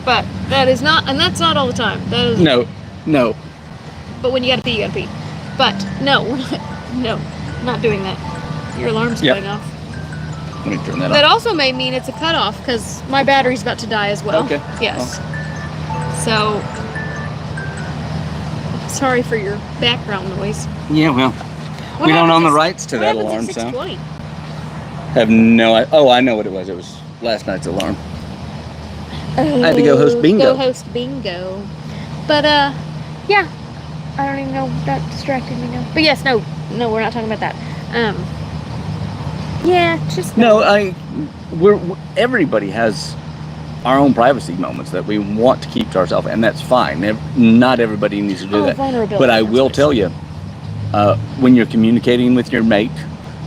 But that is not, and that's not all the time. That is. No. But when you gotta pee, you gotta pee. But no, no, not doing that. Your alarm's Yep. going off. Let me turn that That off. also may mean it's a cutoff because my battery's about to die as well. Okay. Yes. So, sorry for your background noise. Yeah, well, What we don't happens own the at- rights to what that happens at alarm sound. 6:20? Have no. Oh, I know what it was. It was last night's alarm. I had to go host bingo. Go host bingo. But yeah. I don't even know. That distracted me now. But yes, no, we're not talking about that. Yeah, just no. Everybody has our own privacy moments that we want to keep to ourselves, and that's fine. Not everybody needs to do that. Vulnerability. But I will tell you, when you're communicating with your mate,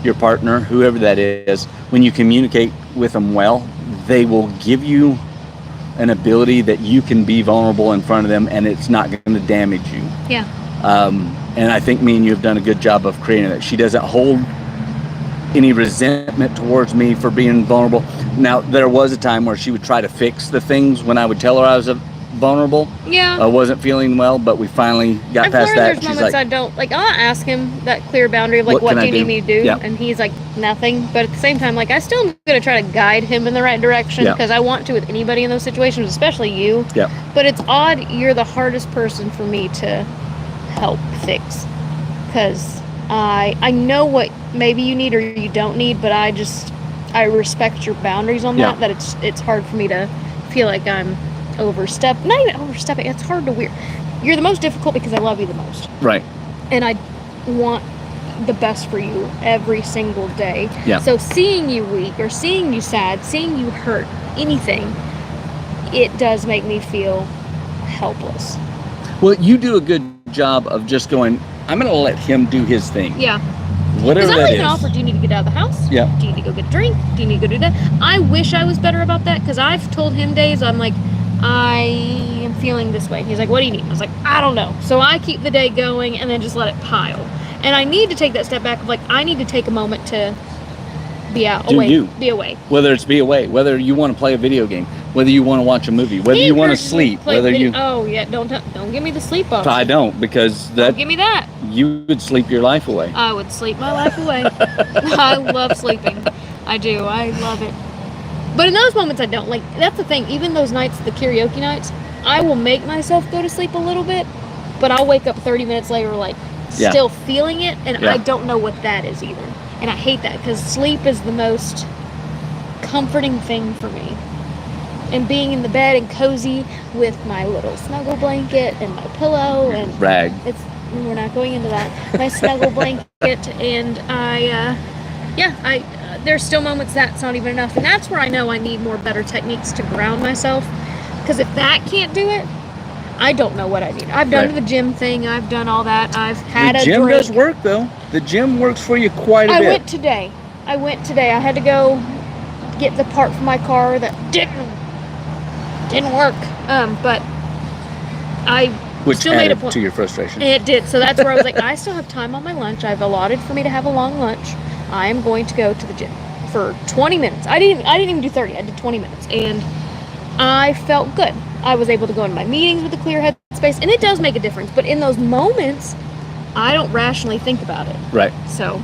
your partner, whoever that is, when you communicate with them well, they will give you an ability that you can be vulnerable in front of them, and it's not going to damage you. Yeah. And I think me and you have done a good job of creating that. She doesn't hold any resentment towards me for being vulnerable. Now, there was a time where she would try to fix the things when I would tell her I was vulnerable. Yeah. I wasn't feeling well, but we finally got past that. There's moments I don't like. I'll ask him that clear boundary of like, what do you need me to do? Yep. And he's like, nothing. But at the same time, like, I still am gonna try to guide him in the right direction because I want to with anybody in those situations, especially you. Yeah. But it's odd. You're the hardest person for me to help fix because I know what maybe you need or you don't need, but I respect your boundaries on that. That it's hard for me to feel like I'm not even overstepping. It's hard to weird. You're the most difficult because I love you the most. Right. And I want the best for you every single day. Yeah. So seeing you weak or seeing you sad, seeing you hurt, anything, it does make me feel helpless. Well, you do a good job of just going, I'm going to let him do his thing. Yeah. Whatever Because that I is. even offer, do you need to get out of the house? Yeah. Do you need to go get a drink? Do you need to go do that? I wish I was better about that because I've told him days, I'm like, I am feeling this way. He's like, what do you need? I was like, I don't know. So I keep the day going and then just let it pile. And I need to take that step back of like, I need to take a moment to be out, be away. Whether it's be away, whether you want to play a video game, whether you want to watch a movie, whether you want to sleep, whether you... Oh, yeah, don't give me the sleep option. I don't, because that... Don't give me that. You would sleep your life away. I would sleep my life away. I love sleeping. I do. I love it. But in those moments, I don't. Like, that's the thing. Even those nights, the karaoke nights, I will make myself go to sleep a little bit, but I'll wake up 30 minutes later, like, still feeling it, and I don't know what that is either. And I hate that, because sleep is the most comforting thing for me. And being in the bed and cozy with my little snuggle blanket and my pillow and... Rag. We're not going into that. My snuggle blanket, and there's still moments that's not even enough, and that's where I know I need better techniques to ground myself, because if that can't do it, I don't know what I need. I've done the gym thing, I've done all that, I've had a drink. The gym does work, though. The gym works for you quite a bit. I went today. I had to go get the part for my car that didn't work, but Which still added made a point. To your frustration. It did. So that's where I was like, I still have time on my lunch. I've allotted for me to have a long lunch. I am going to go to the gym for 20 minutes. I didn't even do 30. I did 20 minutes. And I felt good. I was able to go into my meetings with a clear headspace. And it does make a difference. But in those moments, I don't rationally think about it. Right. So,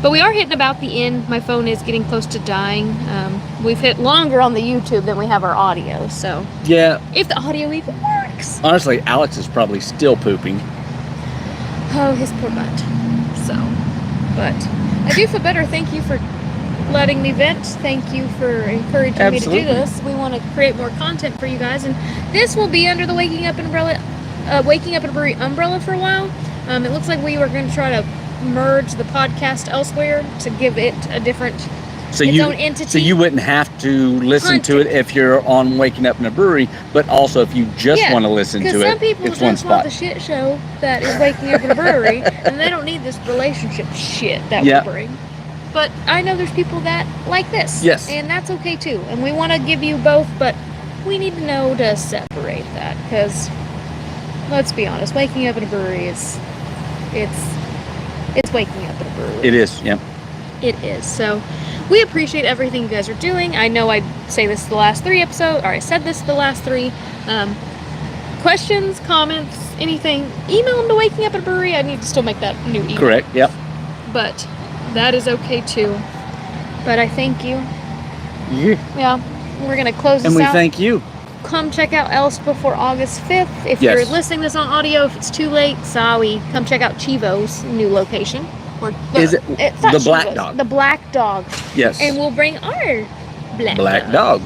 but we are hitting about the end. My phone is getting close to dying. We've hit longer on the YouTube than we have our audio. So, yeah. If the audio even works. Honestly, Alex is probably still pooping. Oh, his poor butt. So, but I do feel better. Thank you for letting me vent. Thank you for encouraging me to do this. We want to create more content for you guys, and this will be under the Waking Up in a Brewery umbrella for a while. It looks like we were going to try to merge the podcast elsewhere to give it a different own entity. So you wouldn't have to listen to it if you're on Waking Up in a Brewery, but also if you just want to listen to it, some people it's one just spot. want the shit show that is Waking Up in a Brewery, and they don't need this relationship shit that we bring. But I know there's people that like this. Yes. And that's okay too. And we want to give you both, but we need to know to separate that, because let's be honest, Waking Up in a Brewery is it's waking up in a brewery. It is, yeah. It is. So we appreciate everything you guys are doing. I know I say this the last 3 episodes, or I said this the last 3. Questions, comments, anything, email them to Waking Up at a Brewery. I need to still make that new email. Correct, yep. But that is okay too. But I thank you. Yeah. We're going to close this out. And we thank you. Come check out Elst before August 5th. If you're listening to this on audio, if it's too late, sorry. Come check out Chivo's new location. Is it it's not the black Shiva's, dog? The black dog. Yes. And we'll bring our Black dog.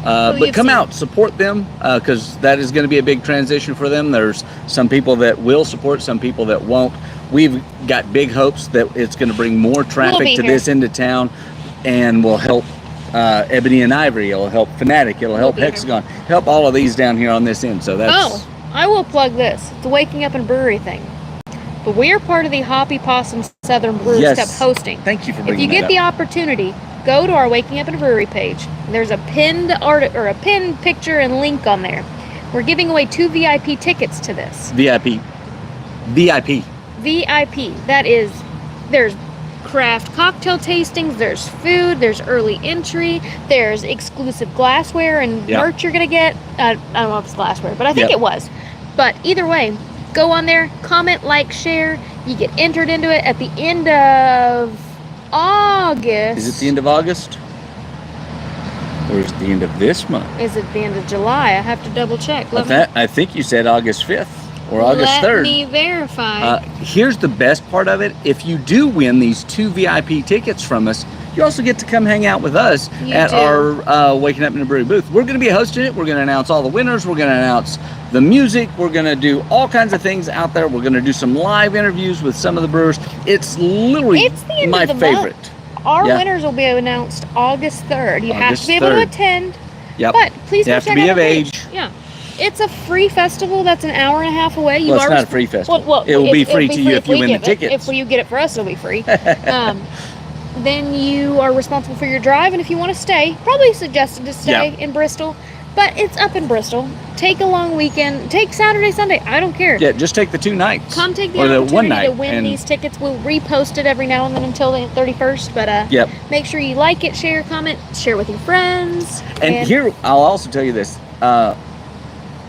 But you've come seen. out, support them, because that is going to be a big transition for them. There's some people that will support, some people that won't. We've got big hopes that it's going to bring more traffic be to here. this end of town, and will help Ebony and Ivory. It'll help Fanatic. It'll help be here. Hexagon. Help all of these down here on this end. So that's Oh, I will plug this. The Waking Up and Brewery thing. But we're part of the Hoppy Possum Southern Brew Yes. Step hosting. Thank you for If bringing you get that the up. opportunity, go to our Waking Up and Brewery page. There's a pinned or a pinned picture and link on there. We're giving away 2 VIP tickets to this. VIP. VIP. VIP. That is, there's craft cocktail tastings, there's food, there's early entry, there's exclusive glassware and Yep. merch you're gonna get. I don't know if it's glassware, but I think Yep. it was. But either way, go on there, comment, like, share. You get entered into it at the end of August. Is it the end of August? Or is it the end of this month? Is it the end of July? I have to double check. Let I think you said August 5th or August let 3rd. me verify. Here's the best part of it. If you do win these 2 VIP tickets from us, you also get to come hang out with us You at do. our Waking Up in the Brewery booth. We're going to be hosting it. We're going to announce all the winners. We're going to announce the music. We're going to do all kinds of things out there. We're going to do some live interviews with some of the brewers. It's literally It's the end my of the favorite. month. Our Yeah. winners will be announced August 3rd. You have August to be able to 3rd. attend. Yep. But please You go have to check be out of our page. age. Yeah. It's a free festival that's an hour and a half away. You Well, it's are not a resp- free festival. Well, It will be it'll free to you if you we win the give it. tickets. If you get it for us, it'll be free. Then you are responsible for your drive, and if you want to stay, probably suggested to stay Yeah. in Bristol. But it's up in Bristol. Take a long weekend. Take Saturday, Sunday. I don't care. Yeah, just take the 2 nights. Come take the or opportunity the one night to win and these tickets. We'll repost it every now and then until the 31st. But Yep. make sure you like it, share, comment, share with your friends. And here, I'll also tell you this.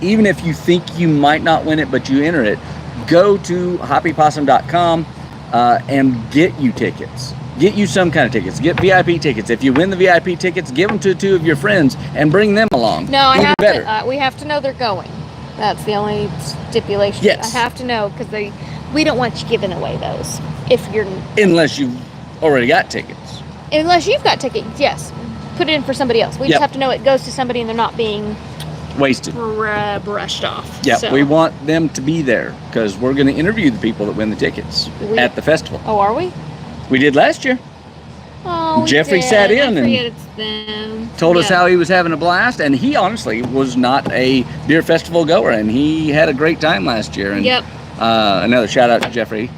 Even if you think you might not win it, but you enter it, go to hoppypossum.com and get you tickets. Get you some kind of tickets. Get VIP tickets. If you win the VIP tickets, give them to 2 of your friends and bring them along. No, I Even have better. to. We have to know they're going. That's the only stipulation. Yes. I have to know because we don't want you giving away those. If you're Unless you've already got tickets. unless you've got tickets, yes, put it in for somebody else. We Yep. just have to know it goes to somebody and they're not being Wasted. brushed off. Yeah, So- we want them to be there because we're going to interview the people that win the tickets at the festival. Oh, are we? We did last year. Oh, we Jeffrey did. sat in I and forget it's them. Told us Yeah. how he was having a blast, and he honestly was not a beer festival goer, and he had a great time last year. And Yep. another shout out to Jeffrey.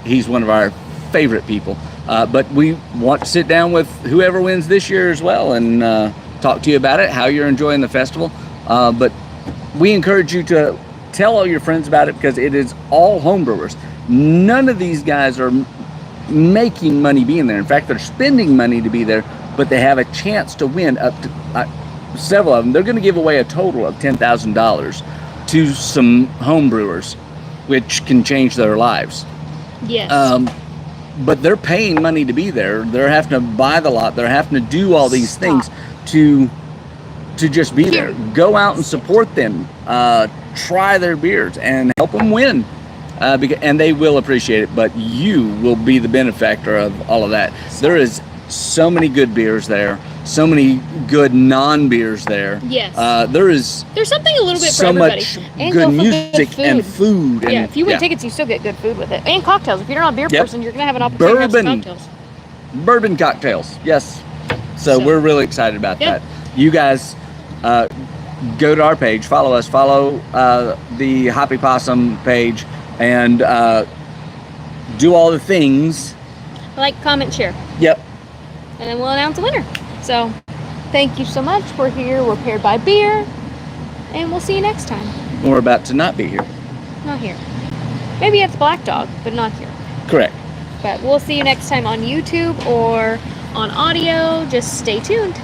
He's one of our favorite people. But we want to sit down with whoever wins this year as well and talk to you about it, how you're enjoying the festival. But we encourage you to tell all your friends about it because it is all homebrewers. None of these guys are making money being there. In fact, they're spending money to be there, but they have a chance to win up to several of them. They're going to give away a total of $10,000 to some homebrewers, which can change their lives. Yes. But they're paying money to be there. They're having to buy the lot. They're having to do all these things to just be there. Go out and support them. Try their beers and help them win. And they will appreciate it, but you will be the benefactor of all of that. There is so many good beers there, so many good non-beers there. Yes. There's something a little bit for so everybody. much And good go for music food. and food. And, Yeah, if you win tickets, you still get good food with it. And cocktails. If you're not a beer Yep. person, you're going to have an opportunity to have some Bourbon. cocktails. Bourbon cocktails, yes. So we're really excited about Yeah. that. You guys go to our page, follow us, follow the Hoppy Possum page, and do all the things. Like, comment, share. Yep. And then we'll announce a winner. So, thank you so much. We're here. We're paired by beer. And we'll see you next time. We're about to not be here. Not here. Maybe it's Black Dog, but not here. Correct. But we'll see you next time on YouTube or on audio. Just stay tuned.